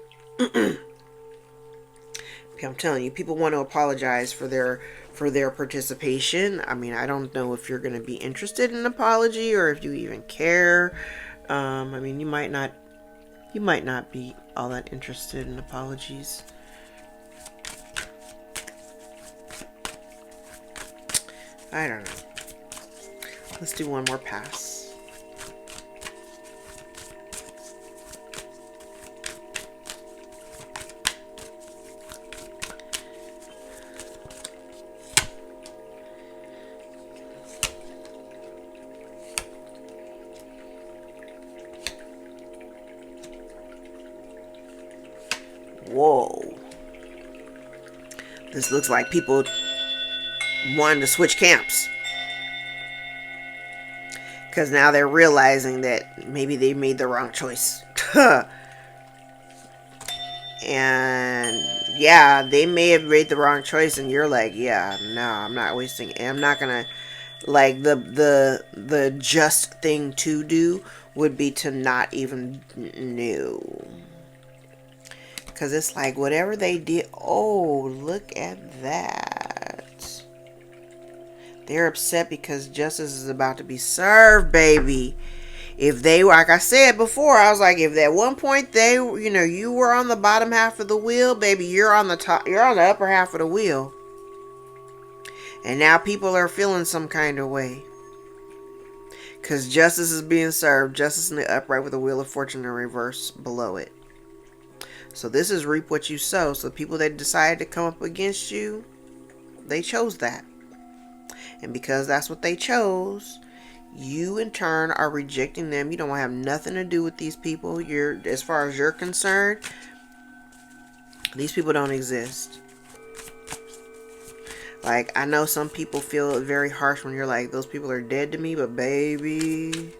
I'm telling you, people want to apologize for their participation. I mean, I don't know if you're going to be interested in an apology or if you even care. I mean, you might not be all that interested in apologies. I don't know. Let's do one more pass. whoa. This looks like people wanting to switch camps. Because now they're realizing that maybe they made the wrong choice. And yeah, they may have made the wrong choice, and you're like, yeah, no, I'm not wasting it. I'm not gonna, like, the just thing to do would be to not even know. Because it's like, whatever they did, oh, look at that. They're upset because justice is about to be served, baby. If they, like I said before, I was like, if at one point they, you were on the bottom half of the wheel, baby, you're on the top, you're on the upper half of the wheel. And now people are feeling some kind of way. Because justice is being served. Justice in the upright with the wheel of fortune in reverse below it. So this is reap what you sow. So the people that decided to come up against you, they chose that. And because that's what they chose, you in turn are rejecting them. You don't want to have nothing to do with these people. As far as you're concerned, these people don't exist. Like, I know some people feel very harsh when you're like, those people are dead to me, but baby,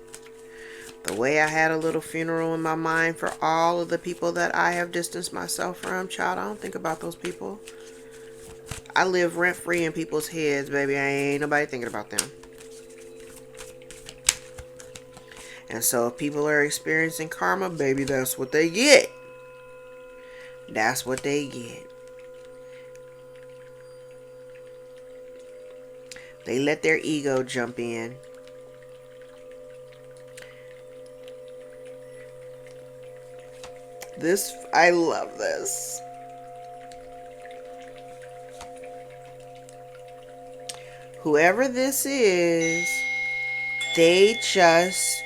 the way I had a little funeral in my mind for all of the people that I have distanced myself from, child, I don't think about those people. I live rent-free in people's heads, baby. I ain't nobody thinking about them. And so if people are experiencing karma, baby, that's what they get. That's what they get. They let their ego jump in. I love this. Whoever this is, they just,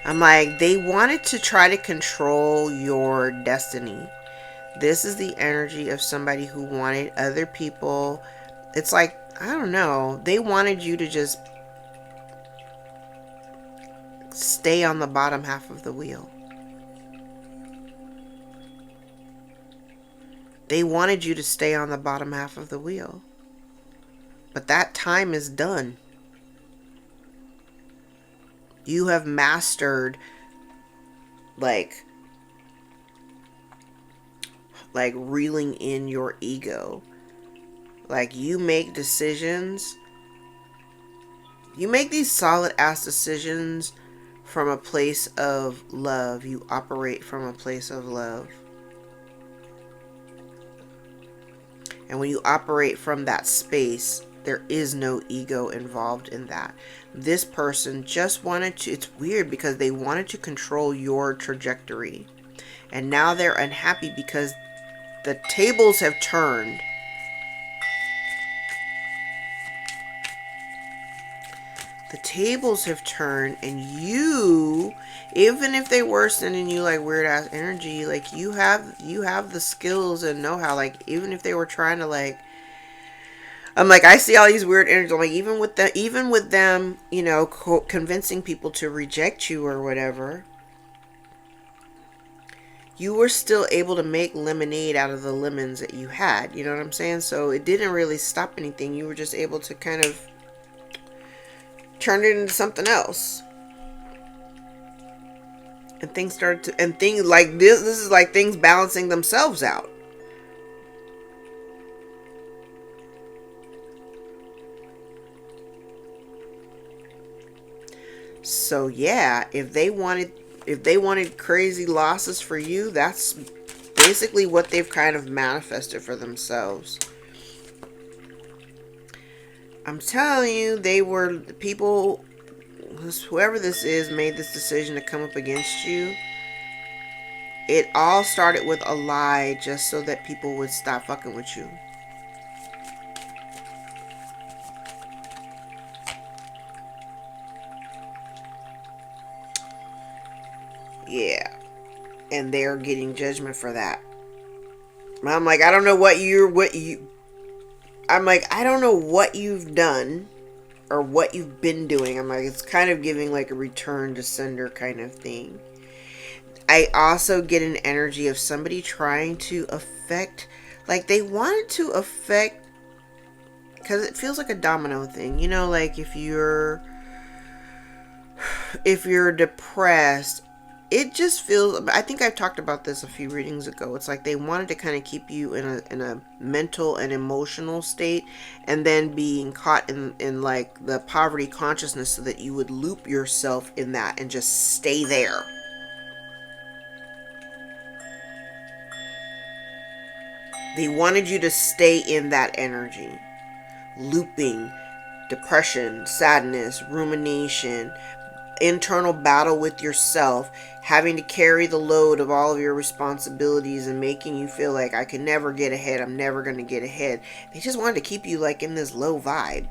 I'm like, they wanted to try to control your destiny. This is the energy of somebody who wanted other people. It's like, I don't know. They wanted you to just stay on the bottom half of the wheel. They wanted you to stay on the bottom half of the wheel. But that time is done. You have mastered, like reeling in your ego. Like, you make decisions. You make these solid ass decisions from a place of love. You operate from a place of love. And when you operate from that space, there is no ego involved in that. This person just wanted to, it's weird because they wanted to control your trajectory. And now they're unhappy because the tables have turned. The tables have turned, and you, even if they were sending you like weird ass energy, like you have the skills and know-how. Like, even if they were trying to, like, I'm like, I see all these weird energies. I'm like, even with them, convincing people to reject you or whatever, you were still able to make lemonade out of the lemons that you had. You know what I'm saying? So it didn't really stop anything. You were just able to kind of turn it into something else. And things started to, and things like this is like things balancing themselves out. So yeah, if they wanted crazy losses for you, that's basically what they've kind of manifested for themselves. I'm telling you, people, whoever this is, made this decision to come up against you. It all started with a lie just so that people would stop fucking with you. Yeah. And they're getting judgment for that. I'm like, I don't know I don't know what you've done or what you've been doing. I'm like, it's kind of giving like a return to sender kind of thing. I also get an energy of somebody trying to affect, like they wanted to affect, because it feels like a domino thing, you know, like if you're depressed, it just feels, I think I've talked about this a few readings ago. It's like they wanted to kind of keep you in a mental and emotional state, and then being caught in like the poverty consciousness, so that you would loop yourself in that and just stay there. They wanted you to stay in that energy, looping, depression, sadness, rumination, internal battle with yourself, having to carry the load of all of your responsibilities and making you feel like I can never get ahead, I'm never going to get ahead. They just wanted to keep you like in this low vibe.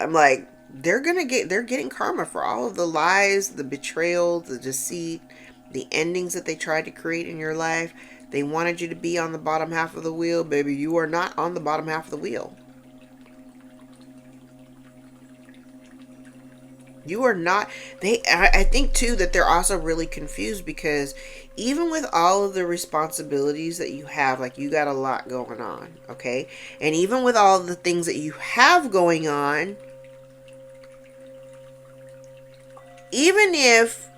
I'm like, they're getting karma for all of the lies, the betrayal, the deceit, the endings that they tried to create in your life. They wanted you to be on the bottom half of the wheel. Baby, you are not on the bottom half of the wheel. You are not. I think too that they're also really confused, because even with all of the responsibilities that you have, like you got a lot going on, okay? And even with all of the things that you have going on, even if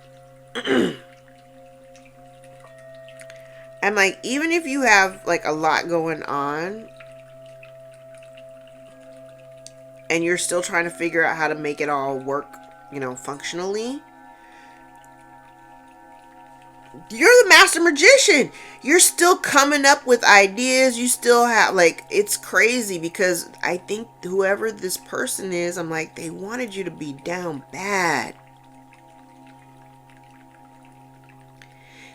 I'm like, even if you have like a lot going on and you're still trying to figure out how to make it all work, you know, functionally, you're the master magician. You're still coming up with ideas. You still have, like, it's crazy, because I think whoever this person is, I'm like, they wanted you to be down bad.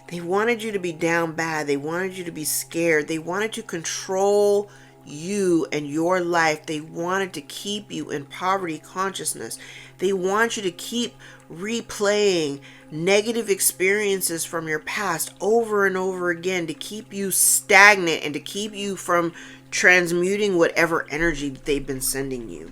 They wanted you to be down bad. They wanted you to be scared. They wanted to control you and your life. They wanted to keep you in poverty consciousness. They want you to keep replaying negative experiences from your past over and over again, to keep you stagnant and to keep you from transmuting whatever energy that they've been sending you.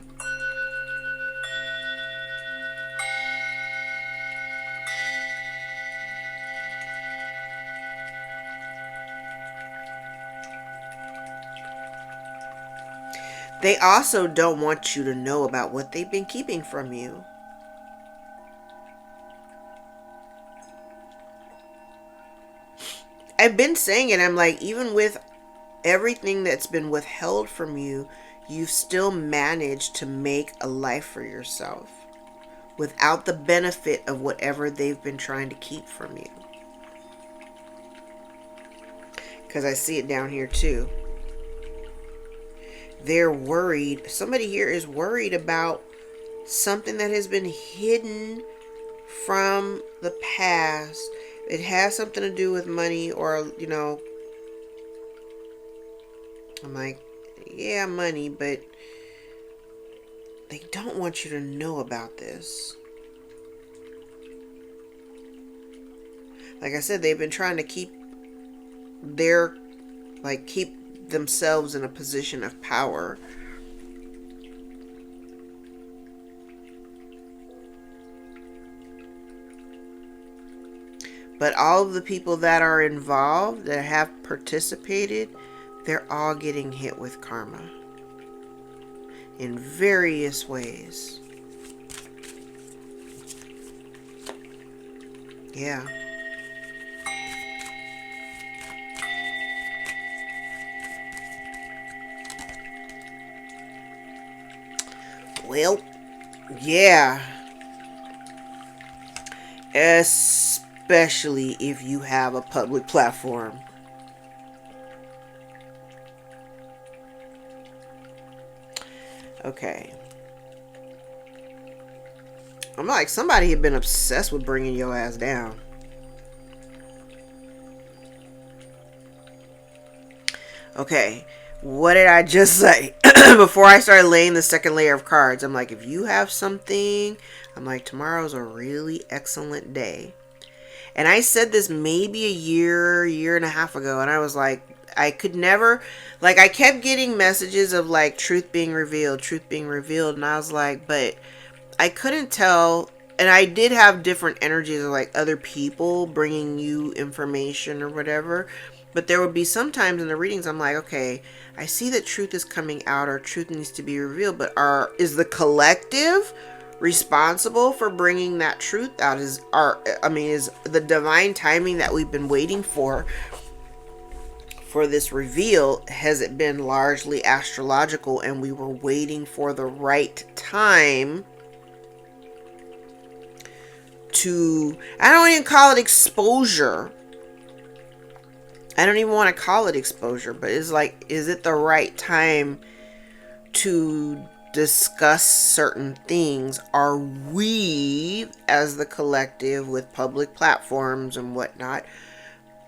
They also don't want you to know about what they've been keeping from you. I've been saying it. I'm like, even with everything that's been withheld from you, you've still managed to make a life for yourself without the benefit of whatever they've been trying to keep from you. Because I see it down here too. They're worried. Somebody here is worried about something that has been hidden from the past. It has something to do with money, or, you know, I'm like, yeah, money, but they don't want you to know about this. Like I said, they've been trying to keep themselves in a position of power. But all of the people that are involved, that have participated, they're all getting hit with karma in various ways. Yeah. Well, yeah. Especially if you have a public platform. Okay. I'm like, somebody had been obsessed with bringing your ass down. Okay. What did I just say? Before I started laying the second layer of cards, I'm like, if you have something, I'm like, tomorrow's a really excellent day. And I said this maybe a year and a half ago, and I was like, I could never, like, I kept getting messages of like truth being revealed, and I was like, but I couldn't tell. And I did have different energies of like other people bringing you information or whatever. But there would be sometimes in the readings I'm like, okay, I see that truth is coming out or truth needs to be revealed, but is the collective responsible for bringing that truth out? Is the divine timing that we've been waiting for this reveal, has it been largely astrological and we were waiting for the right time to, I don't even call it exposure. I don't even want to call it exposure, but it's like, is it the right time to discuss certain things? Are we, as the collective with public platforms and whatnot,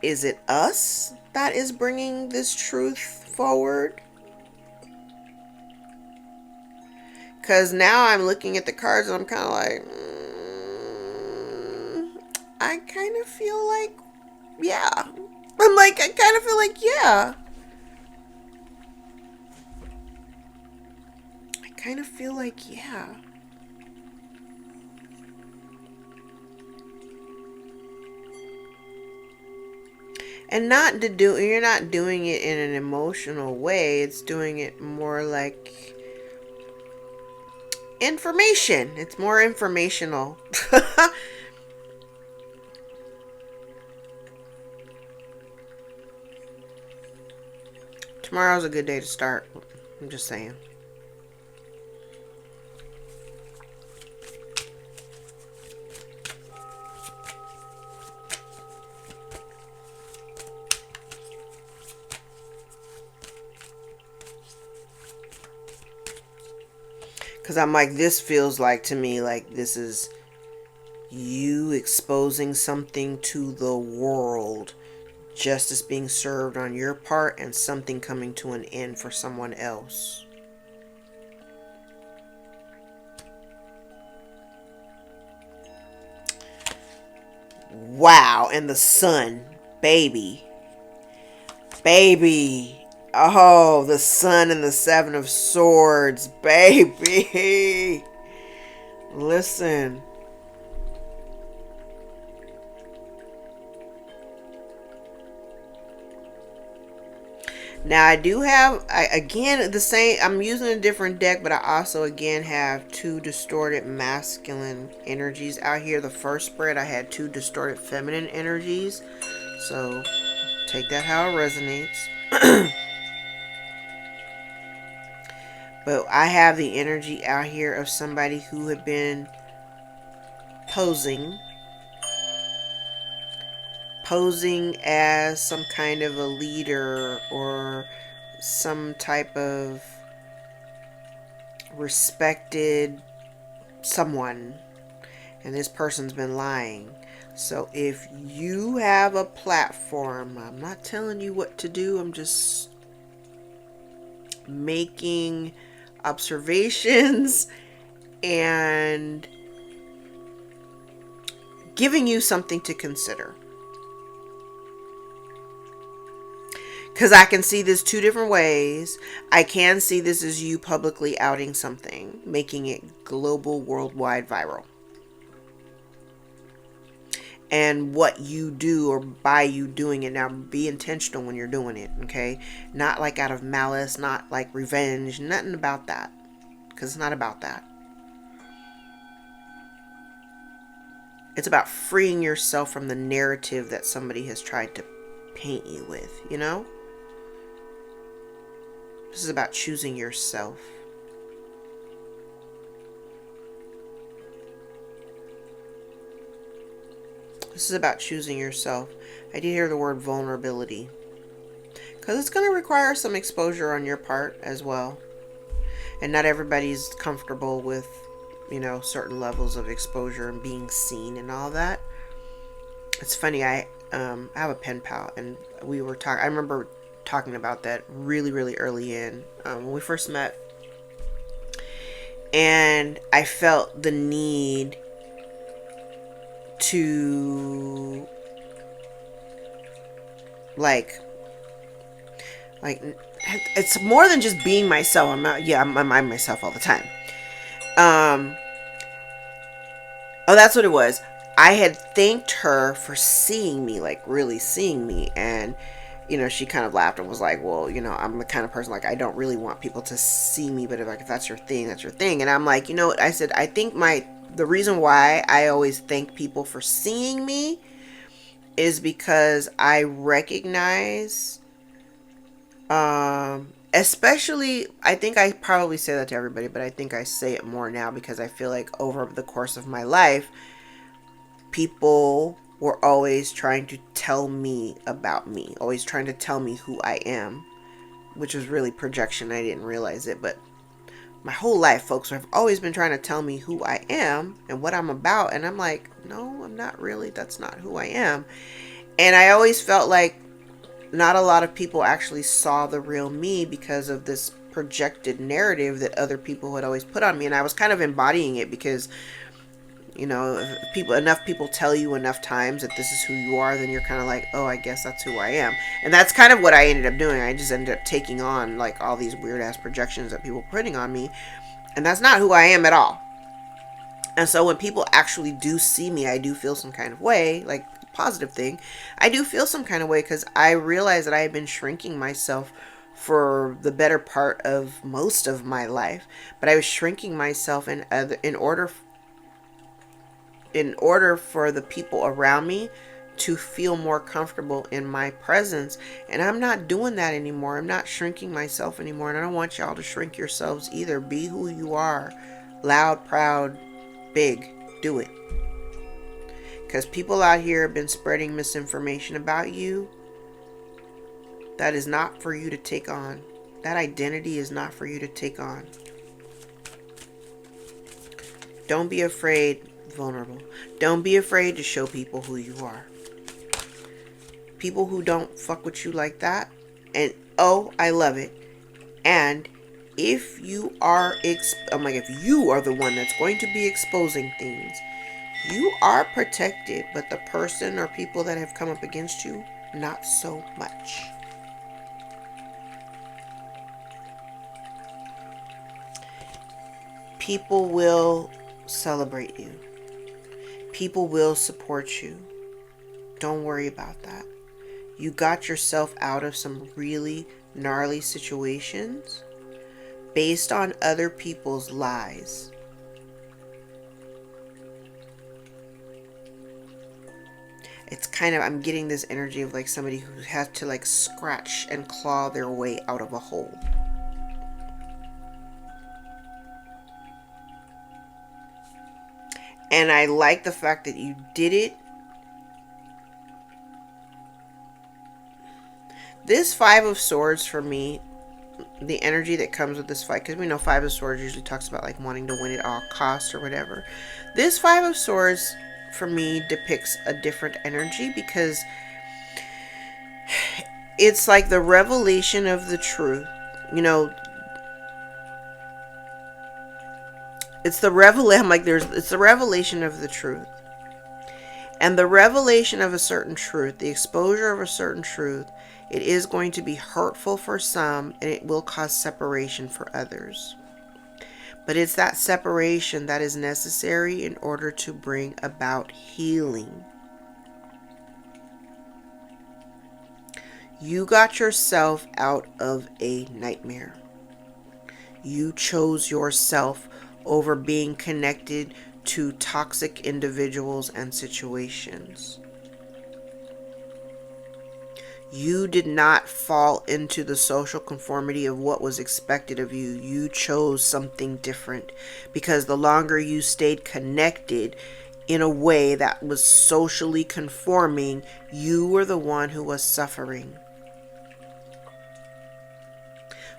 is it us that is bringing this truth forward? Because now I'm looking at the cards and I'm kind of like, I kind of feel like, yeah. I'm like, I kind of feel like, yeah. I kind of feel like, yeah. And you're not doing it in an emotional way. It's doing it more like information. It's more informational. Tomorrow's a good day to start. I'm just saying. Because I'm like, this feels like to me like this is you exposing something to the world, justice being served on your part, and something coming to an end for someone else. Wow. And the sun, baby. Oh, the sun and the Seven of Swords, baby. Listen. Now I do have, again, the same, I'm using a different deck, but I also again have two distorted masculine energies out here. The first spread I had two distorted feminine energies. So take that how it resonates. But I have the energy out here of somebody who had been posing as some kind of a leader or some type of respected someone, and this person's been lying. So if you have a platform, I'm not telling you what to do, I'm just making observations and giving you something to consider. Because I can see this two different ways. I can see this as you publicly outing something, making it global, worldwide, viral. And what you do, or by you doing it, now be intentional when you're doing it, okay? Not like out of malice, not like revenge, nothing about that. Because it's not about that. It's about freeing yourself from the narrative that somebody has tried to paint you with, you know? This is about choosing yourself. This is about choosing yourself. I did hear the word vulnerability. Because it's going to require some exposure on your part as well. And not everybody's comfortable with, certain levels of exposure and being seen and all that. It's funny, I have a pen pal, and we were talking, I remember talking about that really, really early in, when we first met. And I felt the need to, like, Like, it's more than just being myself. I'm myself all the time. Oh, that's what it was. I had thanked her for seeing me, like really seeing me. And, she kind of laughed and was like, well, I'm the kind of person, like, I don't really want people to see me, but if that's your thing, that's your thing. And I'm like, I said, I think the reason why I always thank people for seeing me is because I recognize, especially, I think I probably say that to everybody, but I think I say it more now because I feel like over the course of my life, people were always trying to tell me about me, always trying to tell me who I am, which was really projection. I didn't realize it, but my whole life, folks have always been trying to tell me who I am and what I'm about. And I'm like, no, I'm not really. That's not who I am. And I always felt like not a lot of people actually saw the real me because of this projected narrative that other people had always put on me. And I was kind of embodying it because, if enough people tell you enough times that this is who you are, then you're kind of like, oh, I guess that's who I am. And that's kind of what I ended up doing. I just ended up taking on like all these weird ass projections that people were putting on me. And that's not who I am at all. And so when people actually do see me, I do feel some kind of way, like positive thing. I do feel some kind of way because I realize that I have been shrinking myself for the better part of most of my life. But I was shrinking myself in order for the people around me to feel more comfortable in my presence. And I'm not doing that anymore. I'm not shrinking myself anymore. And I don't want y'all to shrink yourselves either. Be who you are. Loud, proud, big. Do it. Because people out here have been spreading misinformation about you. That is not for you to take on. That identity is not for you to take on. Don't be afraid. Vulnerable. Don't be afraid to show people who you are. People who don't fuck with you like that, and oh, I love it. And if you are if you are the one that's going to be exposing things, you are protected, but the person or people that have come up against you, not so much. People will celebrate you. People will support you. Don't worry about that. You got yourself out of some really gnarly situations based on other people's lies. It's kind of, I'm getting this energy of like somebody who had to like scratch and claw their way out of a hole. And I like the fact that you did it. This Five of Swords for me, the energy that comes with this fight, because we know Five of Swords usually talks about like wanting to win at all costs or whatever. This Five of Swords for me depicts a different energy because it's like the revelation of the truth. It's the it's the revelation of the truth. And the revelation of a certain truth, the exposure of a certain truth, it is going to be hurtful for some and it will cause separation for others. But it's that separation that is necessary in order to bring about healing. You got yourself out of a nightmare. You chose yourself over being connected to toxic individuals and situations. You did not fall into the social conformity of what was expected of you. You chose something different because the longer you stayed connected in a way that was socially conforming, you were the one who was suffering.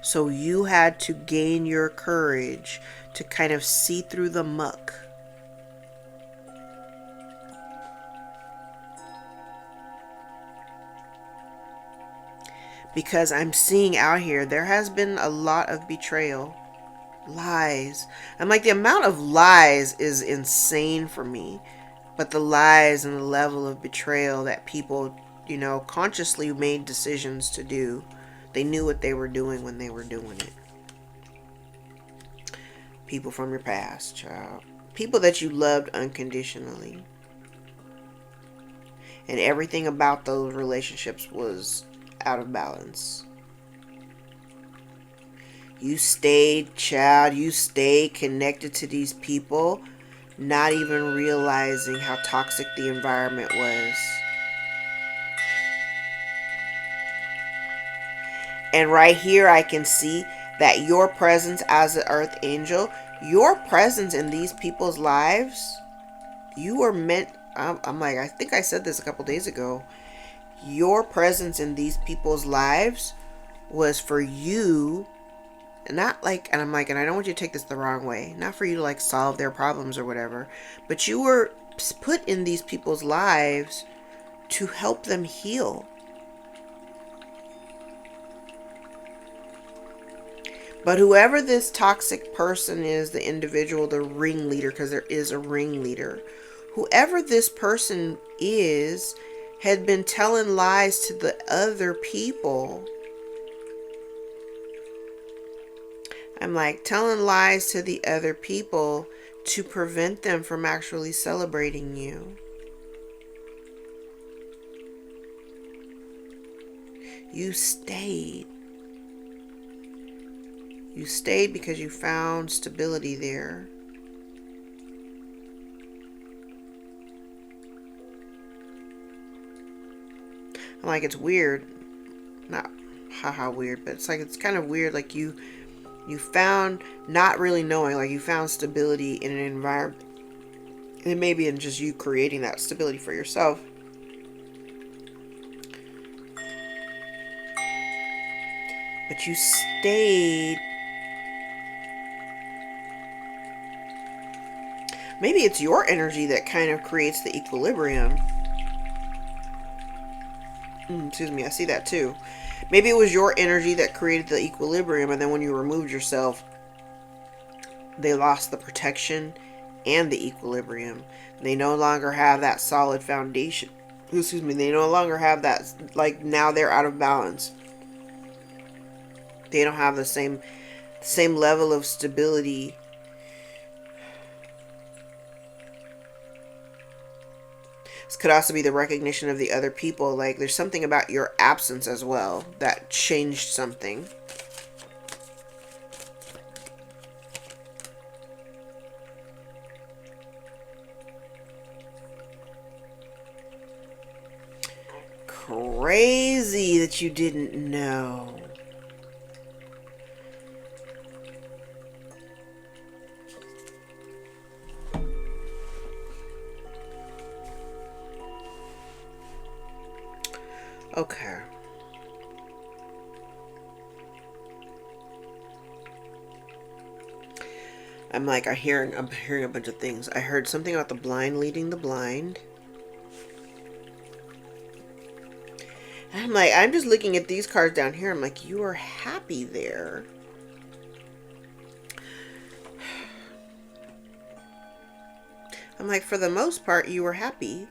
So you had to gain your courage to kind of see through the muck. Because I'm seeing out here, there has been a lot of betrayal. Lies. I'm like, the amount of lies is insane for me. But the lies and the level of betrayal that people, consciously made decisions to do. They knew what they were doing when they were doing it. People from your past, child. People that you loved unconditionally. And everything about those relationships was out of balance. You stayed, child, you stayed connected to these people, not even realizing how toxic the environment was. And right here I can see that your presence as an earth angel, your presence in these people's lives, you were meant, I'm like, I think I said this a couple days ago. Your presence in these people's lives was for you, not like, and I'm like, and I don't want you to take this the wrong way, not for you to like solve their problems or whatever, but you were put in these people's lives to help them heal. But whoever this toxic person is, the individual, the ringleader, because there is a ringleader, whoever this person is, had been telling lies to the other people. I'm like, telling lies to the other people to prevent them from actually celebrating you. You stayed. You stayed because you found stability there. I'm like, it's weird. Not haha weird, but it's like, it's kind of weird. Like you found, not really knowing, like you found stability in an environment. And maybe in just you creating that stability for yourself. But you stayed. Maybe it's your energy that kind of creates the equilibrium. Excuse me, I see that too. Maybe it was your energy that created the equilibrium, and then when you removed yourself, they lost the protection and the equilibrium. They no longer have that solid foundation. Excuse me, they no longer have that, like now they're out of balance. They don't have the same level of stability. This could also be the recognition of the other people. Like there's something about your absence as well that changed something. Crazy that you didn't know. Okay. I'm like, I'm hearing a bunch of things. I heard something about the blind leading the blind. And I'm like, I'm just looking at these cards down here. I'm like, you are happy there. I'm like, for the most part, you were happy.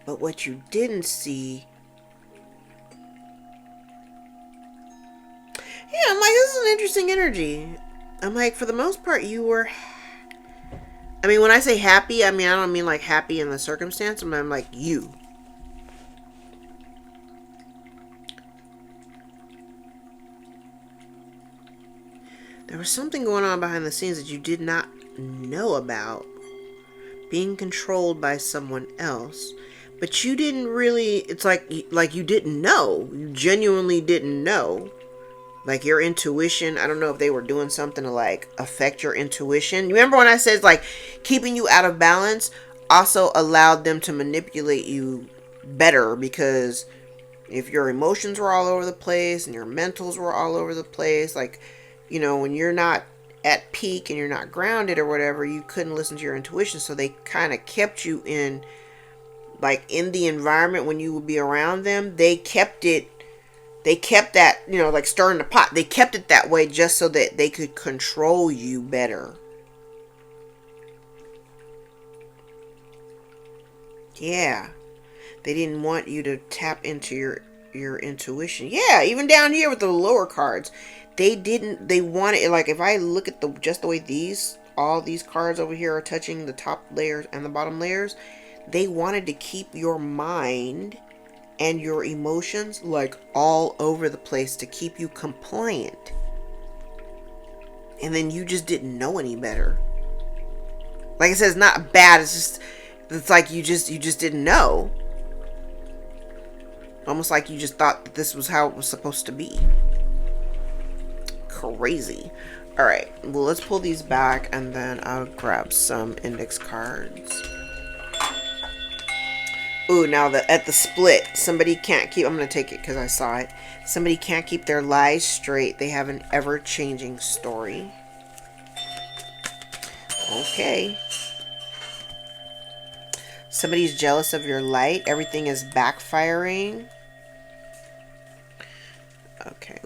But what you didn't see... Yeah, I'm like, this is an interesting energy. I'm like, for the most part, you were... I mean, when I say happy, I don't mean like happy in the circumstance. I'm like, you. There was something going on behind the scenes that you did not know about. Being controlled by someone else. But you didn't really, it's like you didn't know. You genuinely didn't know. Like your intuition, I don't know if they were doing something to like affect your intuition. You remember when I said like keeping you out of balance also allowed them to manipulate you better, because if your emotions were all over the place and your mentals were all over the place, like, you know, when you're not at peak and you're not grounded or whatever, you couldn't listen to your intuition. So they kind of kept you in, like in the environment when you would be around them, they kept that, you know, like stirring the pot. They kept it that way just so that they could control you better. Yeah. They didn't want you to tap into your intuition. Yeah, even down here with the lower cards. They wanted, like, if I look at just the way all these cards over here are touching the top layers and the bottom layers, they wanted to keep your mind and your emotions like all over the place to keep you compliant. And then you just didn't know any better. Like I said, it's not bad, it's like you just didn't know. Almost like you just thought that this was how it was supposed to be. Crazy. Alright, well, let's pull these back and then I'll grab some index cards. Ooh, now at the split, somebody can't keep, I'm going to take it because I saw it. Somebody can't keep their lies straight. They have an ever-changing story. Okay. Somebody's jealous of your light. Everything is backfiring. Okay.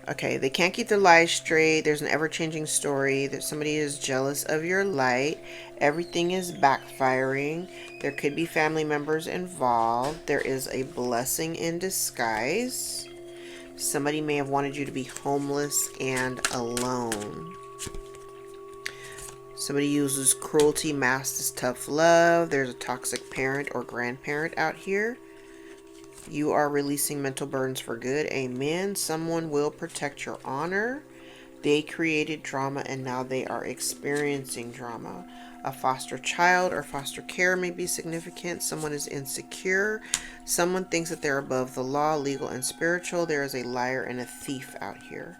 Okay, they can't keep their lies straight. There's an ever-changing story. That somebody is jealous of your light. Everything is backfiring. There could be family members involved. There is a blessing in disguise. Somebody may have wanted you to be homeless and alone. Somebody uses cruelty masked as tough love. There's a toxic parent or grandparent out here. You are releasing mental burdens for good. Amen. Someone will protect your honor. They created drama and now they are experiencing drama. A foster child or foster care may be significant. Someone is insecure. Someone thinks that they're above the law, legal and spiritual. There is a liar and a thief out here.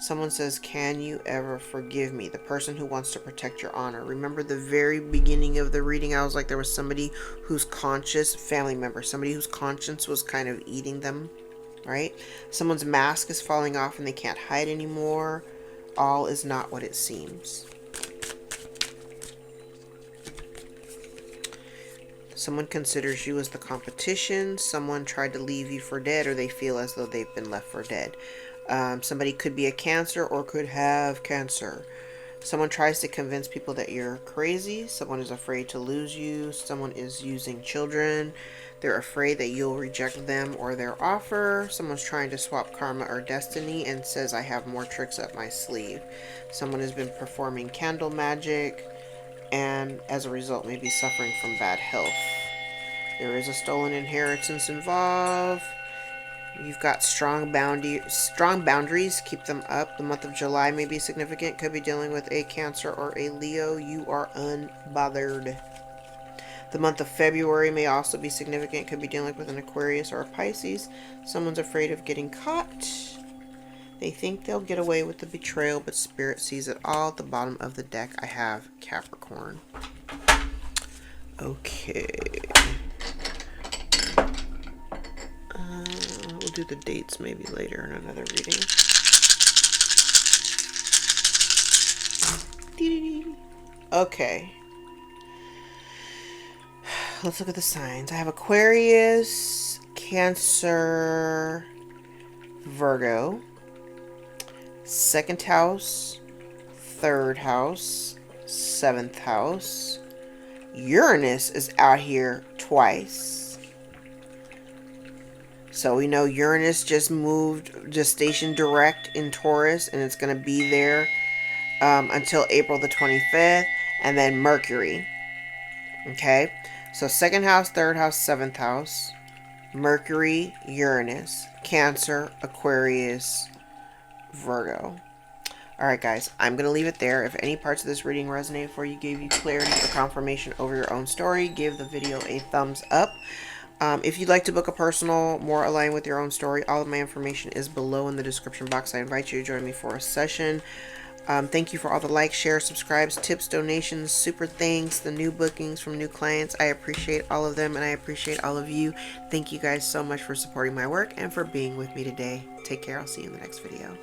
Someone says, can you ever forgive me? The person who wants to protect your honor. Remember the very beginning of the reading, I was like, there was somebody whose conscious, family member, somebody whose conscience was kind of eating them, right? Someone's mask is falling off and they can't hide anymore. All is not what it seems. Someone considers you as the competition. Someone tried to leave you for dead, or they feel as though they've been left for dead. Somebody could be a Cancer or could have cancer. Someone tries to convince people that you're crazy. Someone is afraid to lose you. Someone is using children. They're afraid that you'll reject them or their offer. Someone's trying to swap karma or destiny and says, I have more tricks up my sleeve. Someone has been performing candle magic and as a result may be suffering from bad health. There is a stolen inheritance involved. You've got strong boundaries. Keep them up. The month of July may be significant. Could be dealing with a Cancer or a Leo. You are unbothered. The month of February may also be significant. Could be dealing with an Aquarius or a Pisces. Someone's afraid of getting caught. They think they'll get away with the betrayal, but Spirit sees it all. At the bottom of the deck, I have Capricorn. Okay. We'll do the dates maybe later in another reading. Okay. Let's look at the signs. I have Aquarius, Cancer, Virgo, 2nd house, 3rd house, 7th house. Uranus is out here twice. So we know Uranus just stationed direct in Taurus, and it's going to be there until April the 25th, and then Mercury. Okay, so 2nd house, 3rd house, 7th house, Mercury, Uranus, Cancer, Aquarius, Virgo. Alright guys, I'm going to leave it there. If any parts of this reading resonated for you, gave you clarity or confirmation over your own story, give the video a thumbs up. If you'd like to book a personal, more aligned with your own story, all of my information is below in the description box. I invite you to join me for a session. Thank you for all the likes, shares, subscribes, tips, donations, super thanks, the new bookings from new clients. I appreciate all of them and I appreciate all of you. Thank you guys so much for supporting my work and for being with me today. Take care. I'll see you in the next video.